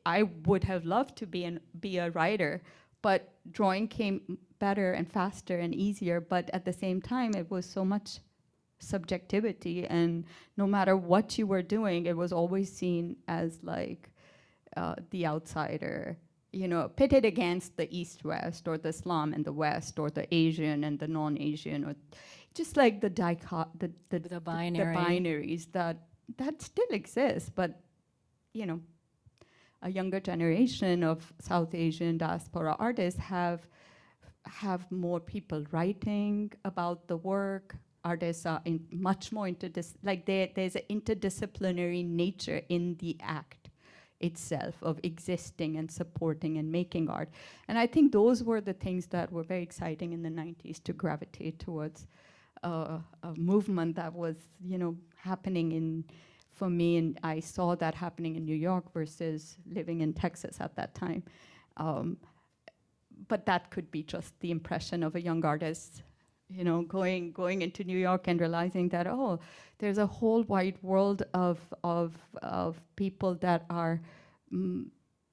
I would have loved to be a writer, but drawing came better and faster and easier. But at the same time, it was so much subjectivity, and no matter what you were doing, it was always seen as like the outsider, you know, pitted against the East-West, or the Islam and the West, or the Asian and the non-Asian, or just like the binaries that still exist. But, you know, a younger generation of South Asian diaspora artists have more people writing about the work. Artists are much more there's an interdisciplinary nature in the act itself of existing and supporting and making art. And I think those were the things that were very exciting in the 90s, to gravitate towards a movement that was, you know, happening for me, and I saw that happening in New York versus living in Texas at that time. But that could be just the impression of a young artist, you know, going into New York and realizing that, oh, there's a whole wide world of people that are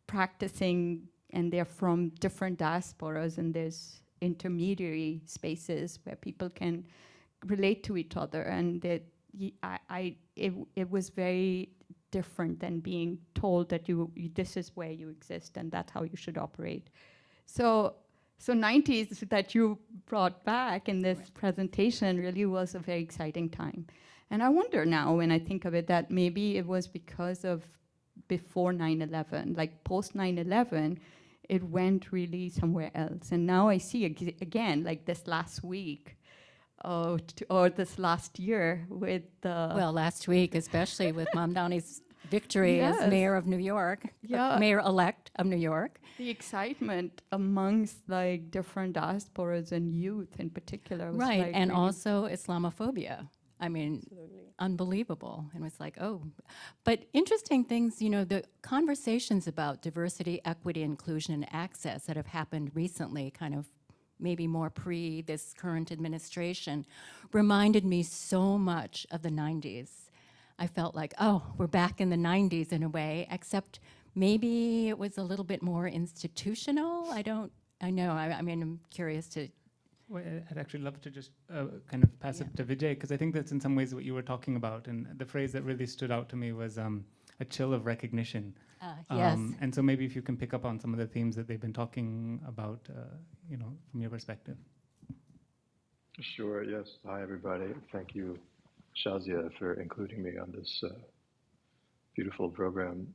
practicing, and they're from different diasporas, and there's intermediary spaces where people can relate to each other, and that it was very different than being told that this is where you exist and that's how you should operate. So 90s that you brought back in this presentation really was a very exciting time. And I wonder now, when I think of it, that maybe it was because of before 9/11, like post 9/11, it went really somewhere else. And now I see again, like this last week, or this last year with the... Well, last week, especially with Mamdani's victory Yes. as mayor of New York, Yeah. mayor-elect of New York. The excitement amongst like different diasporas and youth in particular was Right, like and really... also Islamophobia. I mean, unbelievable. And it was like, oh. But interesting things, you know, the conversations about diversity, equity, inclusion, and access that have happened recently, kind of maybe more pre this current administration, reminded me so much of the 90s. I felt like, oh, we're back in the 90s in a way, except maybe it was a little bit more institutional. I mean, I'm curious to... Well, I'd actually love to just kind of pass it to Vijay, because I think that's in some ways what you were talking about. And the phrase that really stood out to me was a chill of recognition. Yes. And so maybe if you can pick up on some of the themes that they've been talking about, you know, from your perspective. Sure, yes. Hi, everybody. Thank you, Shahzia, for including me on this beautiful program.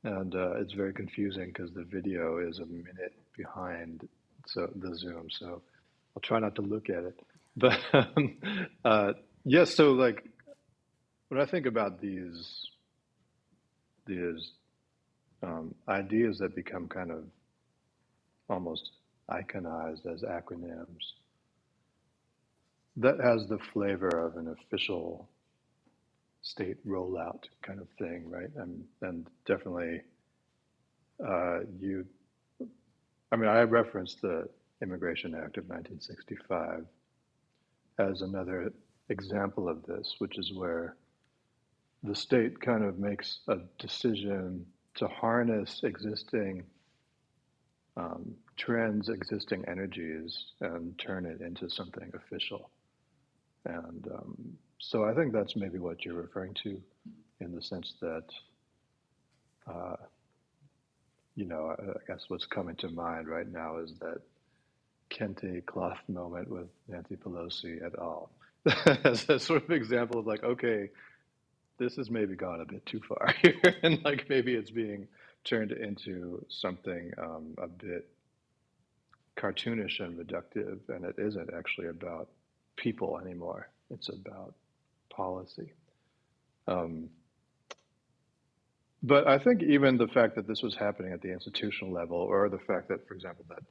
And it's very confusing because the video is a minute behind the Zoom, so I'll try not to look at it. But yes, so like when I think about these ideas that become kind of almost iconized as acronyms, that has the flavor of an official state rollout kind of thing, right? And definitely I referenced the Immigration Act of 1965 as another example of this, which is where the state kind of makes a decision to harness existing trends, existing energies, and turn it into something official. And so I think that's maybe what you're referring to, in the sense that, you know, I guess what's coming to mind right now is that kente cloth moment with Nancy Pelosi et al. As a sort of example of like, okay, this has maybe gone a bit too far here, and like maybe it's being turned into something a bit cartoonish and reductive, and it isn't actually about people anymore. It's about policy. But I think even the fact that this was happening at the institutional level, or the fact that, for example, that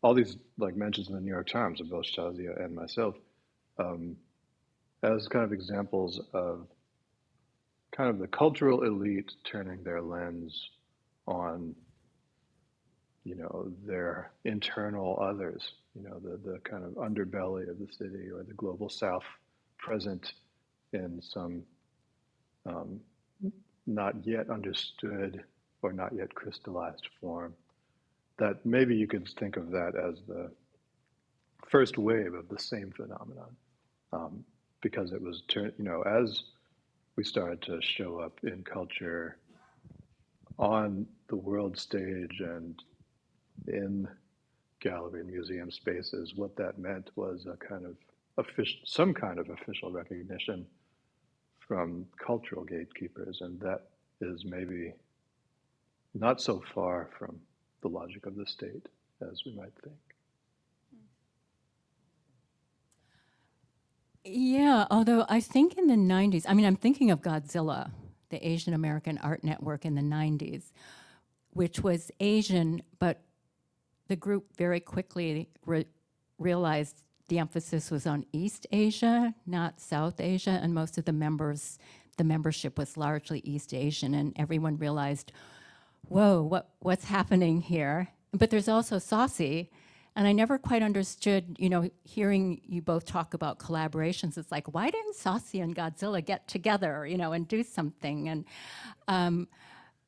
all these like mentions in the New York Times of both Shahzia and myself, as kind of examples of kind of the cultural elite turning their lens on, you know, their internal others, you know, the kind of underbelly of the city, or the global South present in some not yet understood or not yet crystallized form, that maybe you could think of that as the first wave of the same phenomenon, because it was, as we started to show up in culture on the world stage and in gallery and museum spaces, what that meant was a kind of some kind of official recognition from cultural gatekeepers, and that is maybe not so far from the logic of the state as we might think. Yeah, although I think in the 90s, I mean, I'm thinking of Godzilla, the Asian American Art Network in the 90s, which was Asian, but the group very quickly realized the emphasis was on East Asia, not South Asia, and most of the membership was largely East Asian, and everyone realized, whoa, what's happening here? But there's also Saucy, and I never quite understood, hearing you both talk about collaborations, it's like, why didn't Saucy and Godzilla get together, and do something? And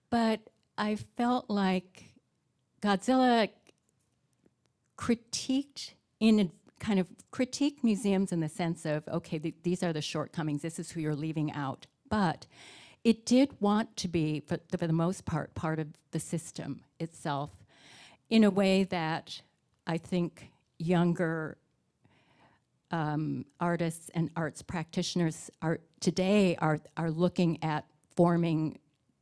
but I felt like Godzilla critiqued museums in the sense of, okay, these are the shortcomings, this is who you're leaving out. But it did want to be, for the most part of the system itself, in a way that I think younger artists and arts practitioners today are looking at forming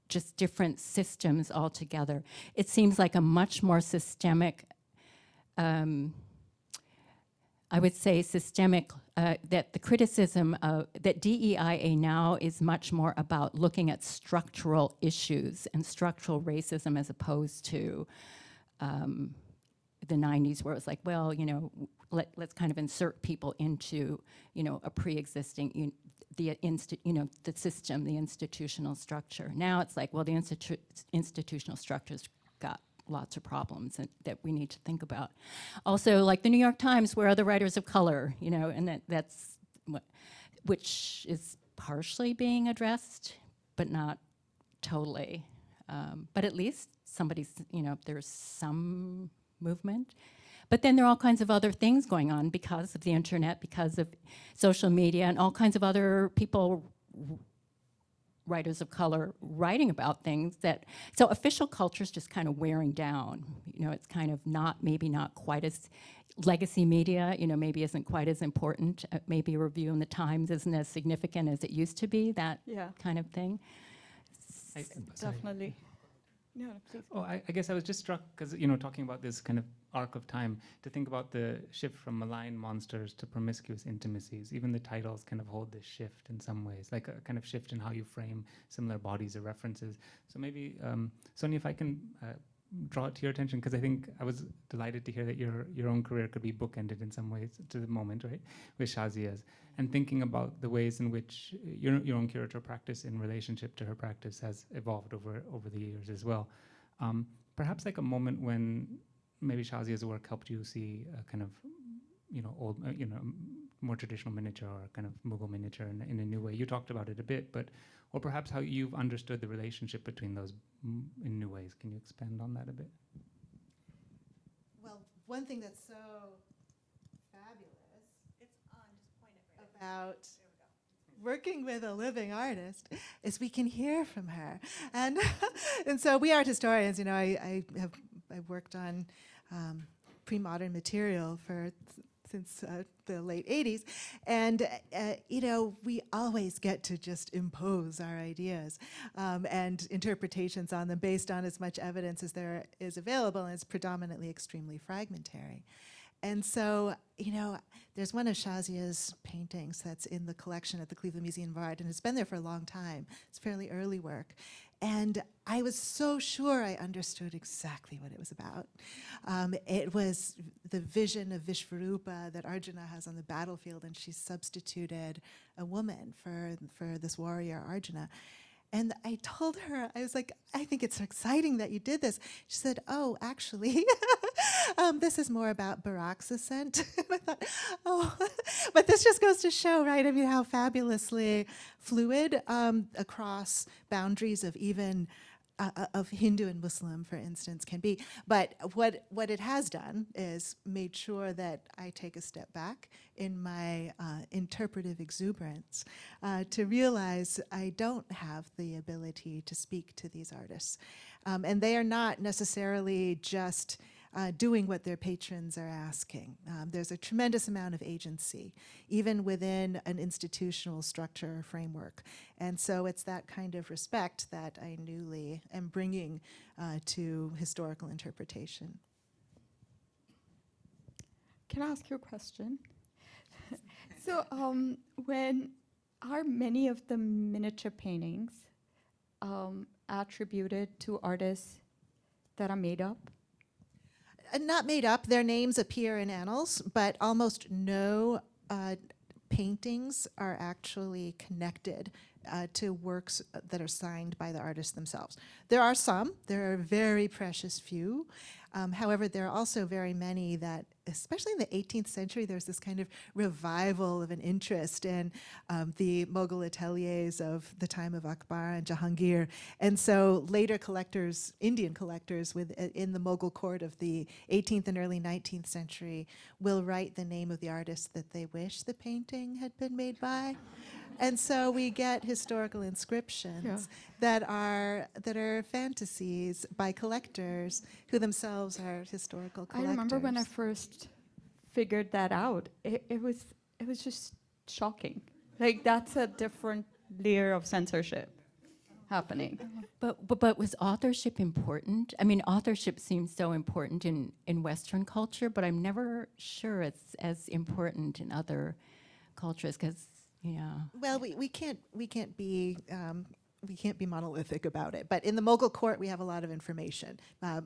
just different systems altogether. It seems like a much more systemic, I would say systemic, that the criticism that DEIA now is much more about looking at structural issues and structural racism as opposed to the 90s, where it was like, well, let's kind of insert people into, a pre-existing, the system, the institutional structure. Now it's like, well, the institutional structure's got lots of problems that we need to think about. Also, like the New York Times, where are the writers of color? And that's which is partially being addressed, but not totally. But at least somebody's, there's some movement. But then there are all kinds of other things going on because of the internet, because of social media, and all kinds of other people, writers of color, writing about things that, so official culture is just kind of wearing down. It's kind of maybe not quite as, legacy media, maybe isn't quite as important. Maybe a review in the Times isn't as significant as it used to be, that kind of thing. Definitely. No, please. Oh, I guess I was just struck because, talking about this kind of arc of time, to think about the shift from malign monsters to promiscuous intimacies. Even the titles kind of hold this shift in some ways, like a kind of shift in how you frame similar bodies or references. So maybe, Sonya, if I can draw it to your attention, because I think I was delighted to hear that your own career could be bookended in some ways to the moment, right, with Shahzia's, and thinking about the ways in which your own curator practice in relationship to her practice has evolved over the years as well. Perhaps like a moment when maybe Shahzia's work helped you see a kind of, old, more traditional miniature or kind of Mughal miniature in a new way. You talked about it a bit, or perhaps how you've understood the relationship between those in new ways. Can you expand on that a bit? Well, one thing that's so fabulous about working with a living artist is we can hear from her, and so we art historians. I've worked on pre-modern material since the late 80s, and we always get to just impose our ideas and interpretations on them based on as much evidence as there is available, and it's predominantly extremely fragmentary. And so, there's one of Shahzia's paintings that's in the collection at the Cleveland Museum of Art, and it's been there for a long time. It's fairly early work. And I was so sure I understood exactly what it was about. It was the vision of Vishvarupa that Arjuna has on the battlefield, and she substituted a woman for this warrior Arjuna. And I told her, I was like, I think it's so exciting that you did this. She said, oh, actually, this is more about Barack's ascent. And I thought, oh, but this just goes to show, right? I mean, how fabulously fluid across boundaries of even of Hindu and Muslim, for instance, can be. But what it has done is made sure that I take a step back in my interpretive exuberance to realize I don't have the ability to speak to these artists. And they are not necessarily just doing what their patrons are asking. There's a tremendous amount of agency, even within an institutional structure or framework. And so it's that kind of respect that I newly am bringing to historical interpretation. Can I ask you a question? So when are many of the miniature paintings attributed to artists that are made up? Not made up. Their names appear in annals, but almost no paintings are actually connected to works that are signed by the artists themselves. There are some. There are very precious few. However, there are also very many that, especially in the 18th century, there's this kind of revival of an interest in the Mughal ateliers of the time of Akbar and Jahangir. And so later collectors, Indian collectors in the Mughal court of the 18th and early 19th century will write the name of the artist that they wish the painting had been made by. And so we get historical inscriptions that are fantasies by collectors who themselves are historical collectors. I remember when I first figured that out, it was just shocking. Like, that's a different layer of censorship happening. But was authorship important? I mean, authorship seems so important in Western culture, but I'm never sure it's as important in other cultures, because, yeah. Well, we can't be monolithic about it. But in the Mughal court, we have a lot of information.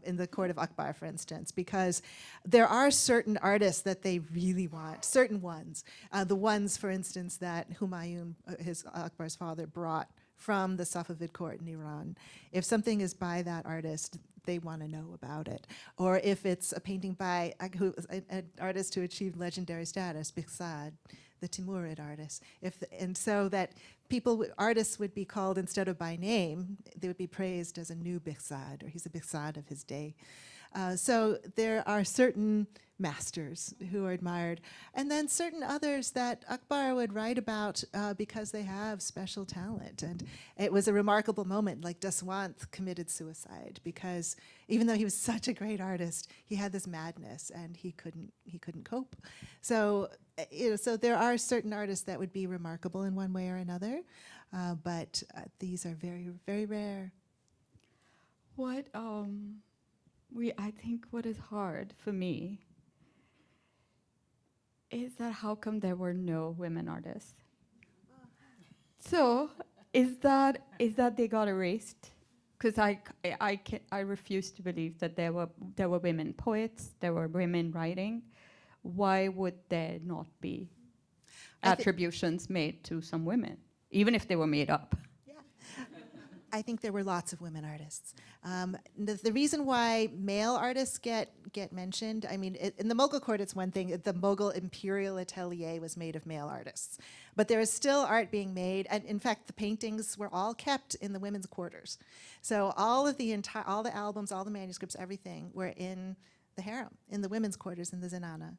In the court of Akbar, for instance, because there are certain artists that they really want, certain ones. The ones, for instance, that Humayun, Akbar's father, brought from the Safavid court in Iran. If something is by that artist, they want to know about it. Or if it's a painting by an artist who achieved legendary status, Bihzad, the Timurid artist. And so that artists would be called, instead of by name, they would be praised as a new Bihzad, or he's a Bihzad of his day. So there are certain masters who are admired, and then certain others that Akbar would write about because they have special talent. And it was a remarkable moment, like Daswant committed suicide because even though he was such a great artist, he had this madness and he couldn't cope. So so there are certain artists that would be remarkable in one way or another, but these are very, very rare. I think what is hard for me is that how come there were no women artists? So is that they got erased? Because I refuse to believe that there were women poets, there were women writing. Why would there not be attributions made to some women, even if they were made up? I think there were lots of women artists. The reason why male artists get mentioned, I mean, in the Mughal court, it's one thing. The Mughal imperial atelier was made of male artists. But there is still art being made, and in fact, the paintings were all kept in the women's quarters. So all the albums, all the manuscripts, everything were in the harem, in the women's quarters in the Zenana.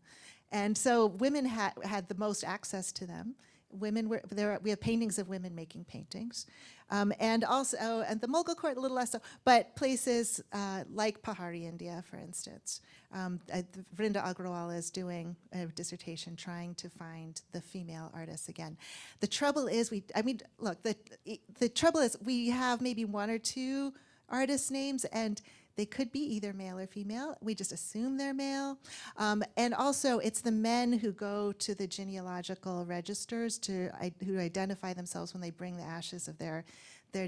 And so women had the most access to them. Women were there. We have paintings of women making paintings, and the Mughal court a little less so. But places like Pahari, India, for instance, Vrinda Agrawal is doing a dissertation trying to find the female artists again. The trouble is, the trouble is we have maybe one or two artist names, and they could be either male or female. We just assume they're male. And also, it's the men who go to the genealogical registers who identify themselves when they bring the ashes of their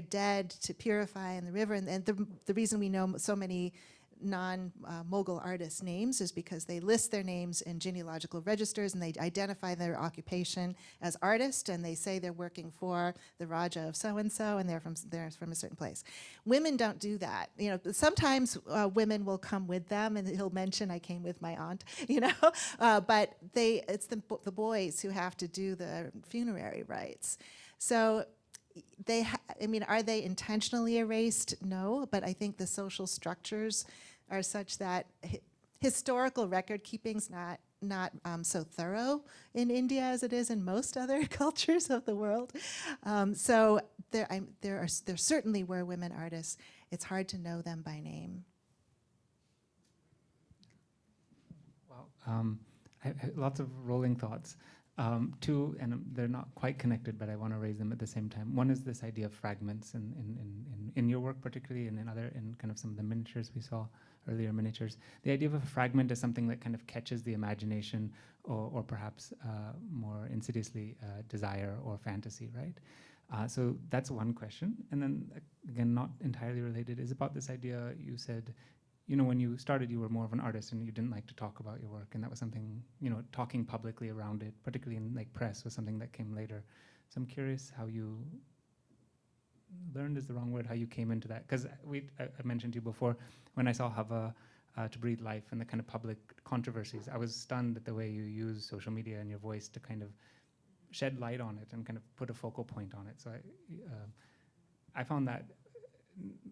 dead to purify in the river. And the reason we know so many non-Mughal artists' names is because they list their names in genealogical registers and they identify their occupation as artist, and they say they're working for the Raja of so-and-so and they're from a certain place. Women don't do that. You know, sometimes women will come with them and he'll mention, I came with my aunt, you know, but it's the boys who have to do the funerary rites. So are they intentionally erased? No, but I think the social structures are such that historical record keeping's not so thorough in India as it is in most other cultures of the world. So there certainly were women artists. It's hard to know them by name. Wow, lots of rolling thoughts. Two, and they're not quite connected, but I want to raise them at the same time. One is this idea of fragments in your work particularly, and in kind of some of the miniatures we saw earlier, miniatures. The idea of a fragment is something that kind of catches the imagination, or perhaps more insidiously desire or fantasy, right? So that's one question. And then again, not entirely related, is about this idea you said, you know, when you started, you were more of an artist and you didn't like to talk about your work, and that was something, you know, talking publicly around it, particularly in like press, was something that came later. So I'm curious how you learned is the wrong word, how you came into that. Because I mentioned to you before, when I saw Hava to Breathe Life and the kind of public controversies, I was stunned at the way you use social media and your voice to kind of shed light on it and kind of put a focal point on it. So I found that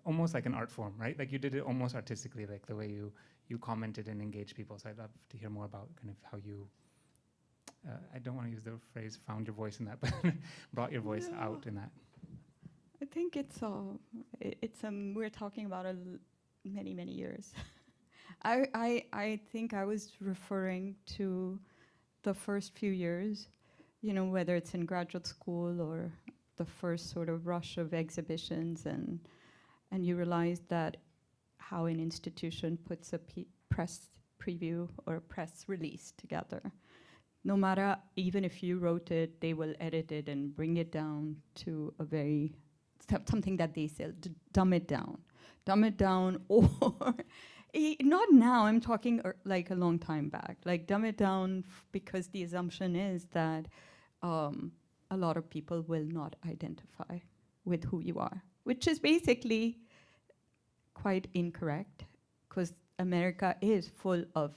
almost like an art form, right? Like you did it almost artistically, like the way you commented and engaged people. So I'd love to hear more about kind of how you, I don't want to use the phrase found your voice in that, but brought your voice out in that. I think we're talking about many years. I think I was referring to the first few years, you know, whether it's in graduate school or the first sort of rush of exhibitions, and you realize that how an institution puts a press preview or a press release together. No matter, even if you wrote it, they will edit it and bring it down to a very, something that they say, dumb it down, or not now, I'm talking like a long time back, like dumb it down because the assumption is that a lot of people will not identify with who you are, which is basically quite incorrect, because America is full of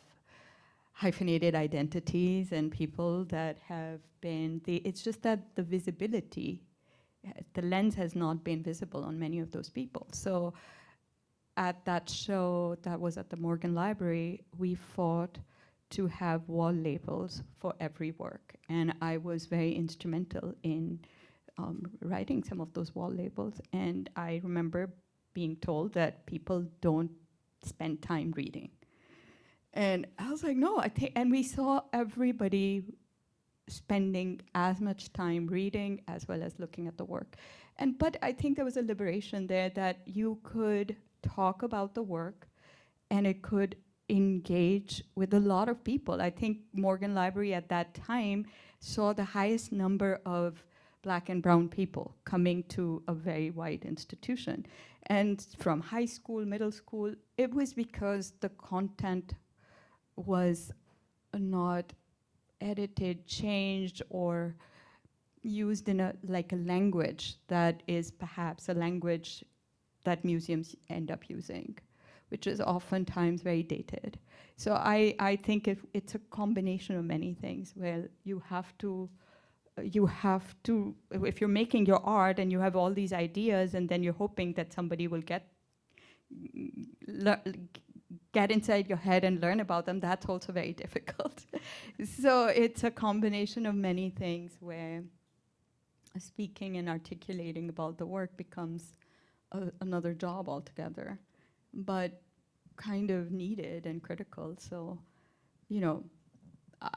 hyphenated identities and people that have been, it's just that the visibility, the lens has not been visible on many of those people. So at that show that was at the Morgan Library, we fought to have wall labels for every work. And I was very instrumental in writing some of those wall labels. And I remember being told that people don't spend time reading. And I was like, no, and we saw everybody spending as much time reading as well as looking at the work. But I think there was a liberation there that you could talk about the work and it could engage with a lot of people. I think Morgan Library at that time saw the highest number of Black and brown people coming to a very wide institution. And from high school, middle school, it was because the content was not edited, changed, or used in a language that is perhaps a language that museums end up using, which is oftentimes very dated. So I think it's a combination of many things where you have to, if you're making your art and you have all these ideas and then you're hoping that somebody will get inside your head and learn about them, that's also very difficult. So it's a combination of many things where speaking and articulating about the work becomes another job altogether, but kind of needed and critical. So, you know,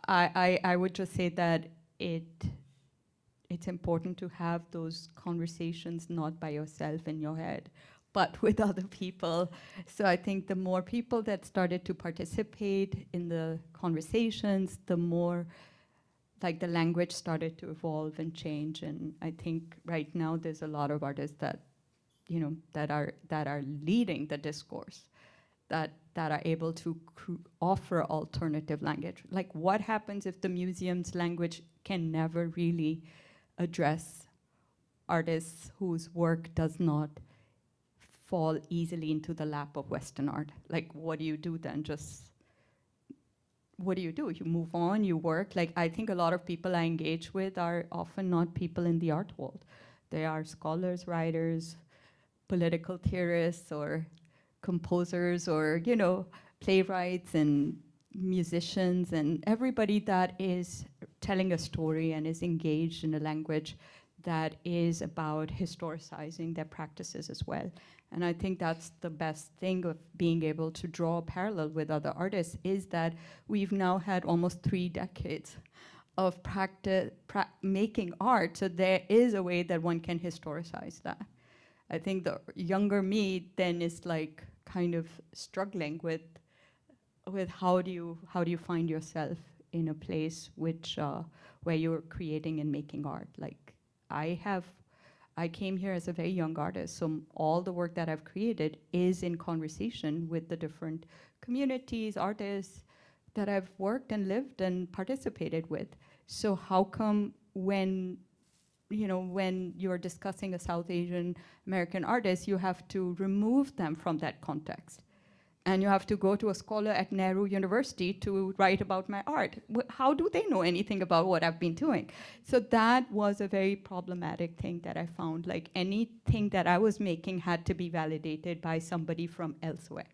I would just say that it's important to have those conversations not by yourself in your head, but with other people. So I think the more people that started to participate in the conversations, the more the language started to evolve and change. And I think right now there's a lot of artists that, you know, that are leading the discourse, that are able to offer alternative language. Like, what happens if the museum's language can never really address artists whose work does not fall easily into the lap of Western art? Like, what do you do then? What do? You move on, you work. Like, I think a lot of people I engage with are often not people in the art world. They are scholars, writers, political theorists, or composers, or, playwrights and musicians, and everybody that is telling a story and is engaged in a language that is about historicizing their practices as well. And I think that's the best thing of being able to draw a parallel with other artists, is that we've now had almost 3 decades of making art, so there is a way that one can historicize that. I think the younger me then is like kind of struggling with how do you find yourself in a place where you're creating and making art. Like, I came here as a very young artist, so all the work that I've created is in conversation with the different communities, artists that I've worked and lived and participated with. So how come when you're discussing a South Asian American artist, you have to remove them from that context? And you have to go to a scholar at Nehru University to write about my art. How do they know anything about what I've been doing? So that was a very problematic thing that I found. Like, anything that I was making had to be validated by somebody from elsewhere.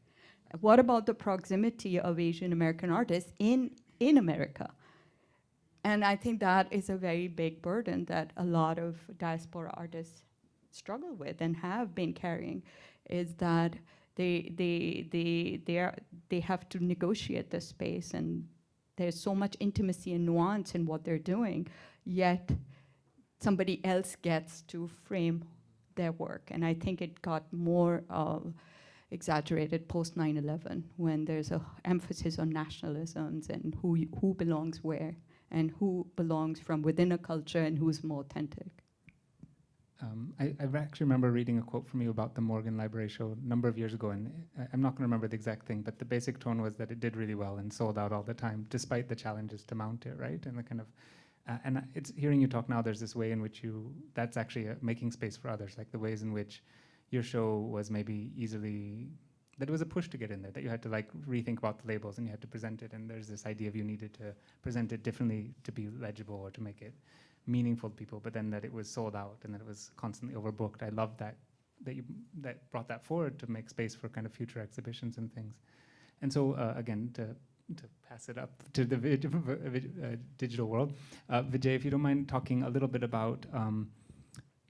What about the proximity of Asian American artists in America? And I think that is a very big burden that a lot of diaspora artists struggle with and have been carrying, is that they have to negotiate this space, and there's so much intimacy and nuance in what they're doing, yet somebody else gets to frame their work. And I think it got more exaggerated post 9/11, when there's an emphasis on nationalisms and who belongs where, and who belongs from within a culture and who's more authentic. I actually remember reading a quote from you about the Morgan Library show a number of years ago, and I'm not going to remember the exact thing, but the basic tone was that it did really well and sold out all the time, despite the challenges to mount it, right? And the kind of, and it's hearing you talk now, there's this way in which that's actually making space for others, like the ways in which your show was maybe that it was a push to get in there, that you had to like rethink about the labels and you had to present it, and there's this idea of you needed to present it differently to be legible or to make it meaningful to people, but then that it was sold out and that it was constantly overbooked. I love that you brought that forward to make space for kind of future exhibitions and things. And so again, to pass it up to the digital world, Vijay, if you don't mind talking a little bit about,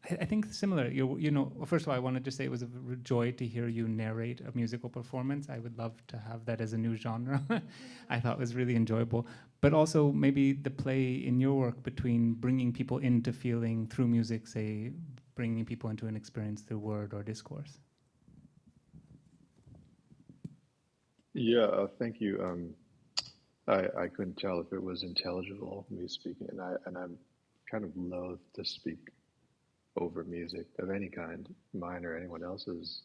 I think similar, first of all, I wanted to say it was a joy to hear you narrate a musical performance. I would love to have that as a new genre. I thought it was really enjoyable. But also maybe the play in your work between bringing people into feeling through music, say, bringing people into an experience through word or discourse. Yeah, thank you. I couldn't tell if it was intelligible, me speaking, and I'm kind of loath to speak over music of any kind, mine or anyone else's.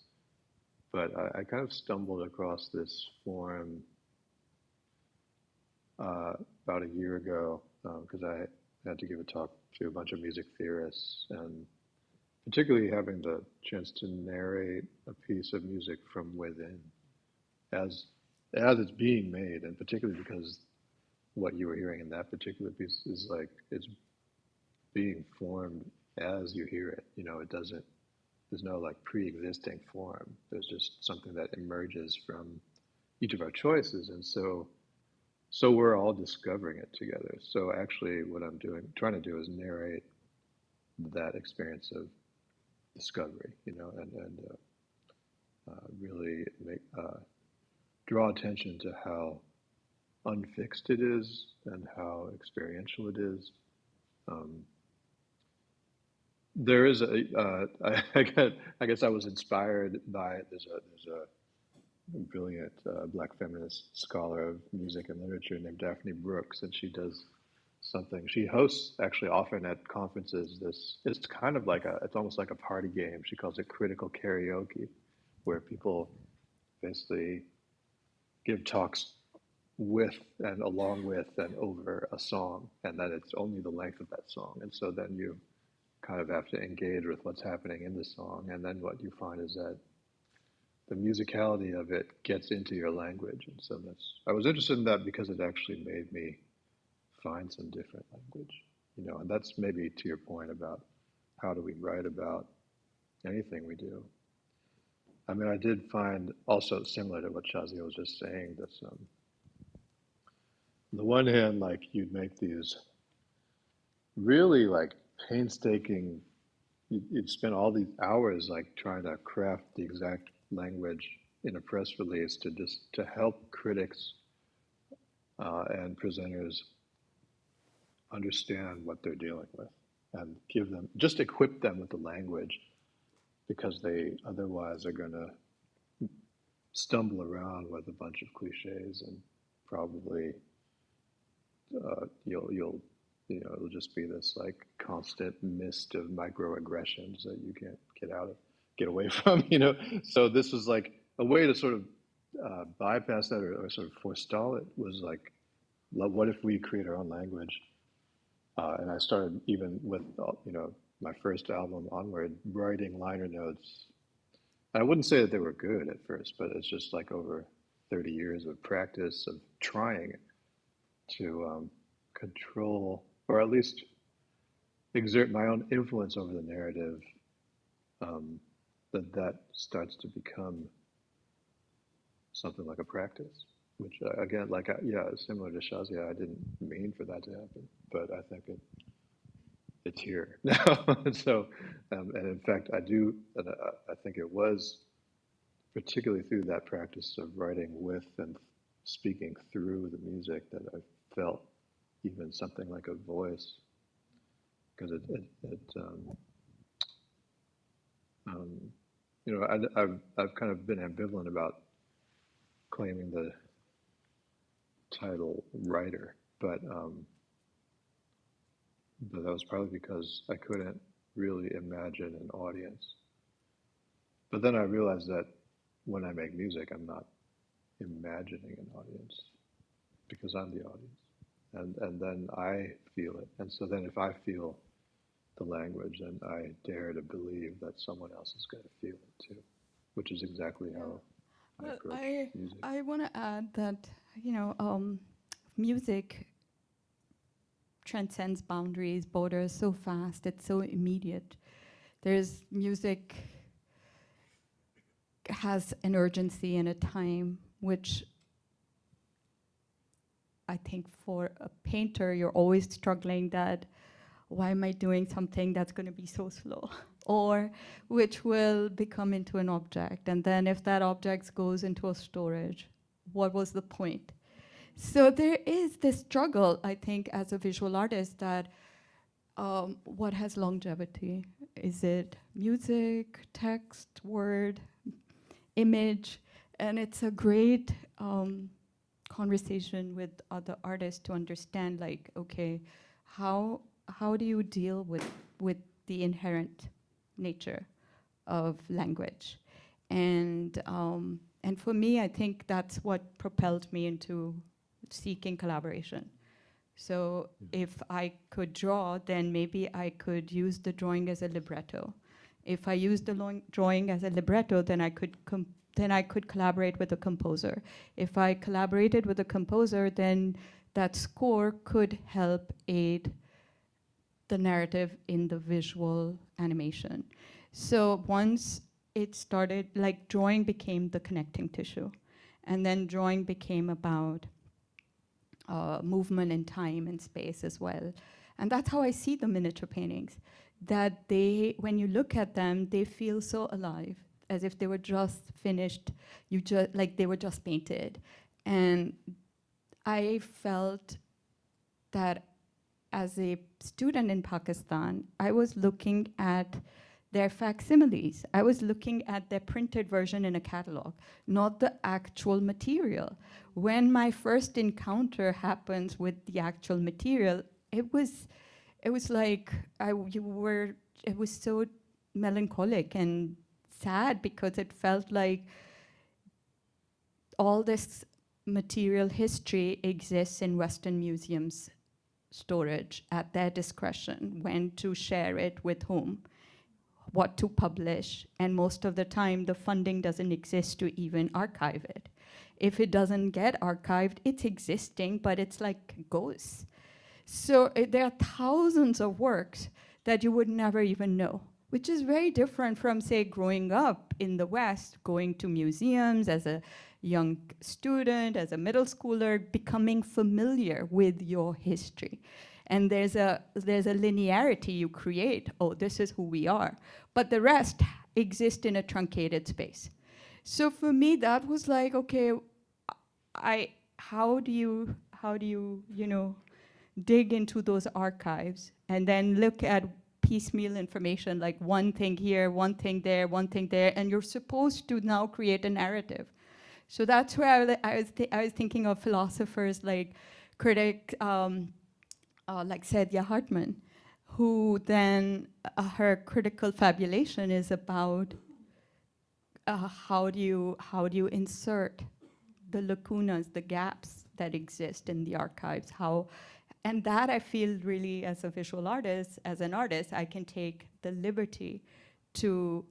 But I kind of stumbled across this forum about a year ago, because I had to give a talk to a bunch of music theorists, and particularly having the chance to narrate a piece of music from within as it's being made, and particularly because what you were hearing in that particular piece is like it's being formed as you hear it. There's no like pre-existing form. There's just something that emerges from each of our choices, and so we're all discovering it together. So actually what I'm trying to do is narrate that experience of discovery, and really draw attention to how unfixed it is and how experiential it is. There is I guess I was inspired by, there's a brilliant Black feminist scholar of music and literature named Daphne Brooks, and she does something. She hosts actually often at conferences it's kind of like it's almost like a party game. She calls it critical karaoke, where people basically give talks with and along with and over a song, and that it's only the length of that song. And so then you kind of have to engage with what's happening in the song. And then what you find is that the musicality of it gets into your language. And so I was interested in that because it actually made me find some different language, and that's maybe to your point about how do we write about anything we do. I mean, I did find also similar to what Shahzia was just saying, that on the one hand, like you'd make these really like painstaking, you'd spend all these hours like trying to craft the exact language in a press release to help critics and presenters understand what they're dealing with and just equip them with the language, because they otherwise are going to stumble around with a bunch of cliches, and probably it'll just be this like constant mist of microaggressions that you can't get away from, So this was like a way to sort of bypass that, or sort of forestall it, was like, what if we create our own language? And I started, even with my first album onward, writing liner notes. I wouldn't say that they were good at first, but it's just like over 30 years of practice of trying to control, or at least exert my own influence over the narrative, that starts to become something like a practice, which again, similar to Shahzia, I didn't mean for that to happen, but I think it's here now. So, and in fact, I do, and I think it was particularly through that practice of writing with and speaking through the music that I felt even something like a voice, because I've kind of been ambivalent about claiming the title writer, but that was probably because I couldn't really imagine an audience. But then I realized that when I make music, I'm not imagining an audience, because I'm the audience, and then I feel it. And so then if I feel the language, then I dare to believe that someone else is going to feel it too, which is exactly how I approach music. I want to add that, music transcends boundaries, borders so fast, it's so immediate. There's music has an urgency and a time, which I think for a painter, you're always struggling that, why am I doing something that's going to be so slow? Or which will become into an object. And then if that object goes into a storage, what was the point? So there is this struggle, I think, as a visual artist, that what has longevity? Is it music, text, word, image? And it's a great conversation with other artists to understand, like, okay, how do you deal with the inherent nature of language? And for me, I think that's what propelled me into seeking collaboration. So if I could draw, then maybe I could use the drawing as a libretto. If I use the drawing as a libretto, then I could collaborate with a composer. If I collaborated with a composer, then that score could help aid the narrative in the visual animation. So once it started, like, drawing became the connecting tissue. And then drawing became about movement in time and space as well. And that's how I see the miniature paintings, that when you look at them, they feel so alive, as if they were just finished, like they were just painted. And I felt that as a student in Pakistan, I was looking at their facsimiles. I was looking at their printed version in a catalog, not the actual material. When my first encounter happens with the actual material, it was like it was so melancholic and sad, because it felt like all this material history exists in Western museums storage at their discretion, when to share it with whom, what to publish, and most of the time the funding doesn't exist to even archive it. If it doesn't get archived, it's existing, but it's like ghosts. So there are thousands of works that you would never even know, which is very different from, say, growing up in the West, going to museums as a young student, as a middle schooler, becoming familiar with your history. And there's a linearity you create. Oh, this is who we are. But the rest exist in a truncated space. So for me, that was like, okay, how do you dig into those archives and then look at piecemeal information, like one thing here, one thing there, one thing there, and you're supposed to now create a narrative. So that's where I was thinking of philosophers like critic, like Shahzia Hartman, who then her critical fabulation is about how do you insert the lacunas, the gaps that exist in the archives, and that I feel really, as a visual artist, as an artist, I can take the liberty to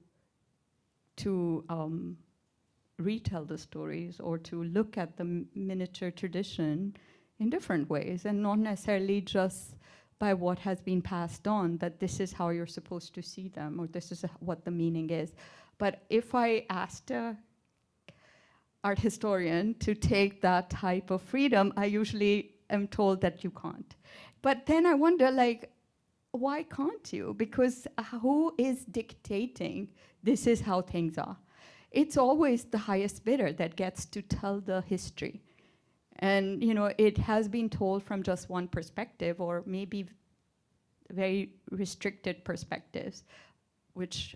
retell the stories, or to look at the miniature tradition in different ways, and not necessarily just by what has been passed on, that this is how you're supposed to see them, or this is what the meaning is. But if I asked an art historian to take that type of freedom, I usually am told that you can't. But then I wonder, like, why can't you? Because who is dictating this is how things are? It's always the highest bidder that gets to tell the history. And it has been told from just one perspective, or maybe very restricted perspectives, which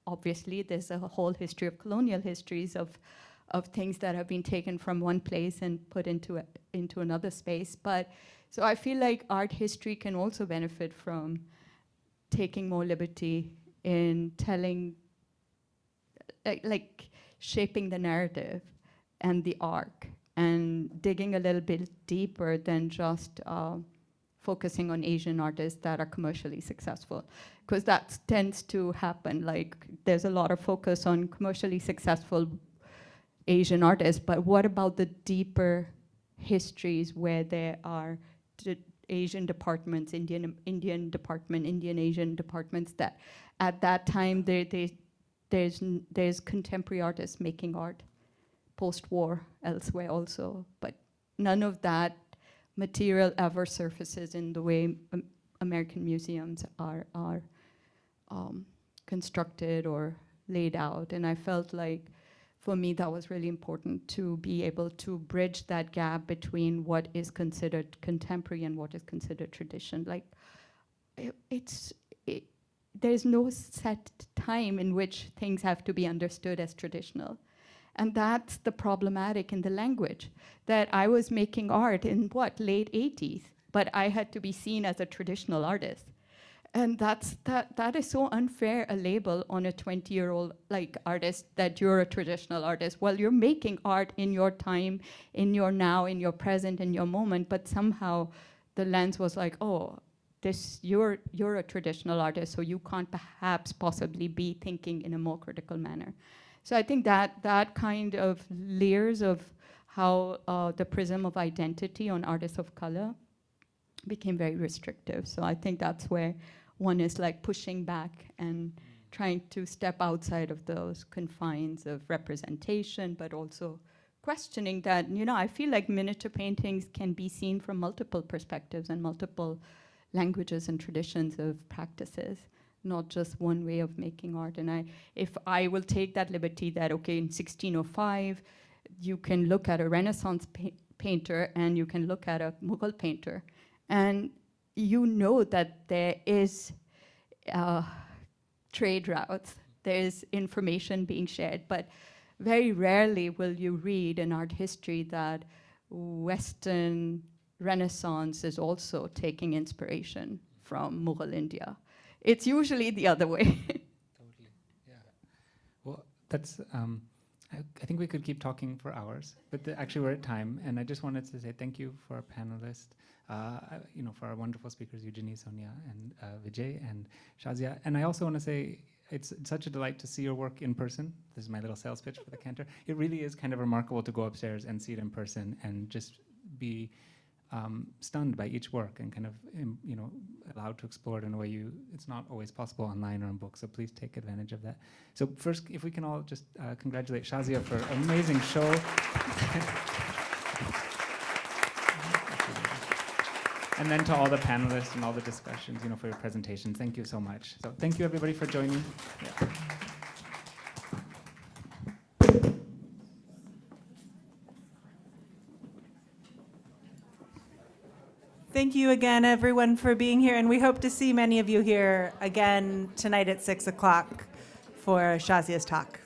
obviously there's a whole history of colonial histories of things that have been taken from one place and put into another space. But so I feel like art history can also benefit from taking more liberty in telling, like shaping the narrative and the arc, and digging a little bit deeper than just focusing on Asian artists that are commercially successful. Because that tends to happen. Like, there's a lot of focus on commercially successful Asian artists, but what about the deeper histories where there are Asian departments, Indian department, Indian Asian departments, that at that time there's contemporary artists making art post-war elsewhere also, but none of that material ever surfaces in the way American museums are constructed or laid out. And I felt like, for me, that was really important, to be able to bridge that gap between what is considered contemporary and what is considered tradition. Like, there's no set time in which things have to be understood as traditional. And that's the problematic in the language, that I was making art in late 80s, but I had to be seen as a traditional artist. And that is so unfair a label on a 20-year-old artist, that you're a traditional artist. Well, you're making art in your time, in your now, in your present, in your moment, but somehow the lens was like, oh, you're a traditional artist, so you can't perhaps possibly be thinking in a more critical manner. So I think that kind of layers of how the prism of identity on artists of color became very restrictive. So I think that's where one is like pushing back and trying to step outside of those confines of representation, but also questioning that, I feel like miniature paintings can be seen from multiple perspectives and multiple languages and traditions of practices, not just one way of making art. And if I will take that liberty that, okay, in 1605, you can look at a Renaissance painter and you can look at a Mughal painter, and that there is trade routes, there's information being shared, but very rarely will you read in art history that Western Renaissance is also taking inspiration from Mughal India. It's usually the other way. Totally, yeah. Well, that's, I think we could keep talking for hours, but actually we're at time, and I just wanted to say thank you for our panelists, for our wonderful speakers, Eugenie, Sonya, and Vijay, and Shahzia. And I also want to say it's such a delight to see your work in person. This is my little sales pitch for the Cantor. It really is kind of remarkable to go upstairs and see it in person and just be stunned by each work and kind of, allowed to explore it in a way it's not always possible online or in books, so please take advantage of that. So first, if we can all just congratulate Shahzia for an amazing show. And then to all the panelists and all the discussions, for your presentations, thank you so much. So thank you everybody for joining. Yeah. Thank you again, everyone, for being here, and we hope to see many of you here again tonight at 6 o'clock for Shahzia's talk.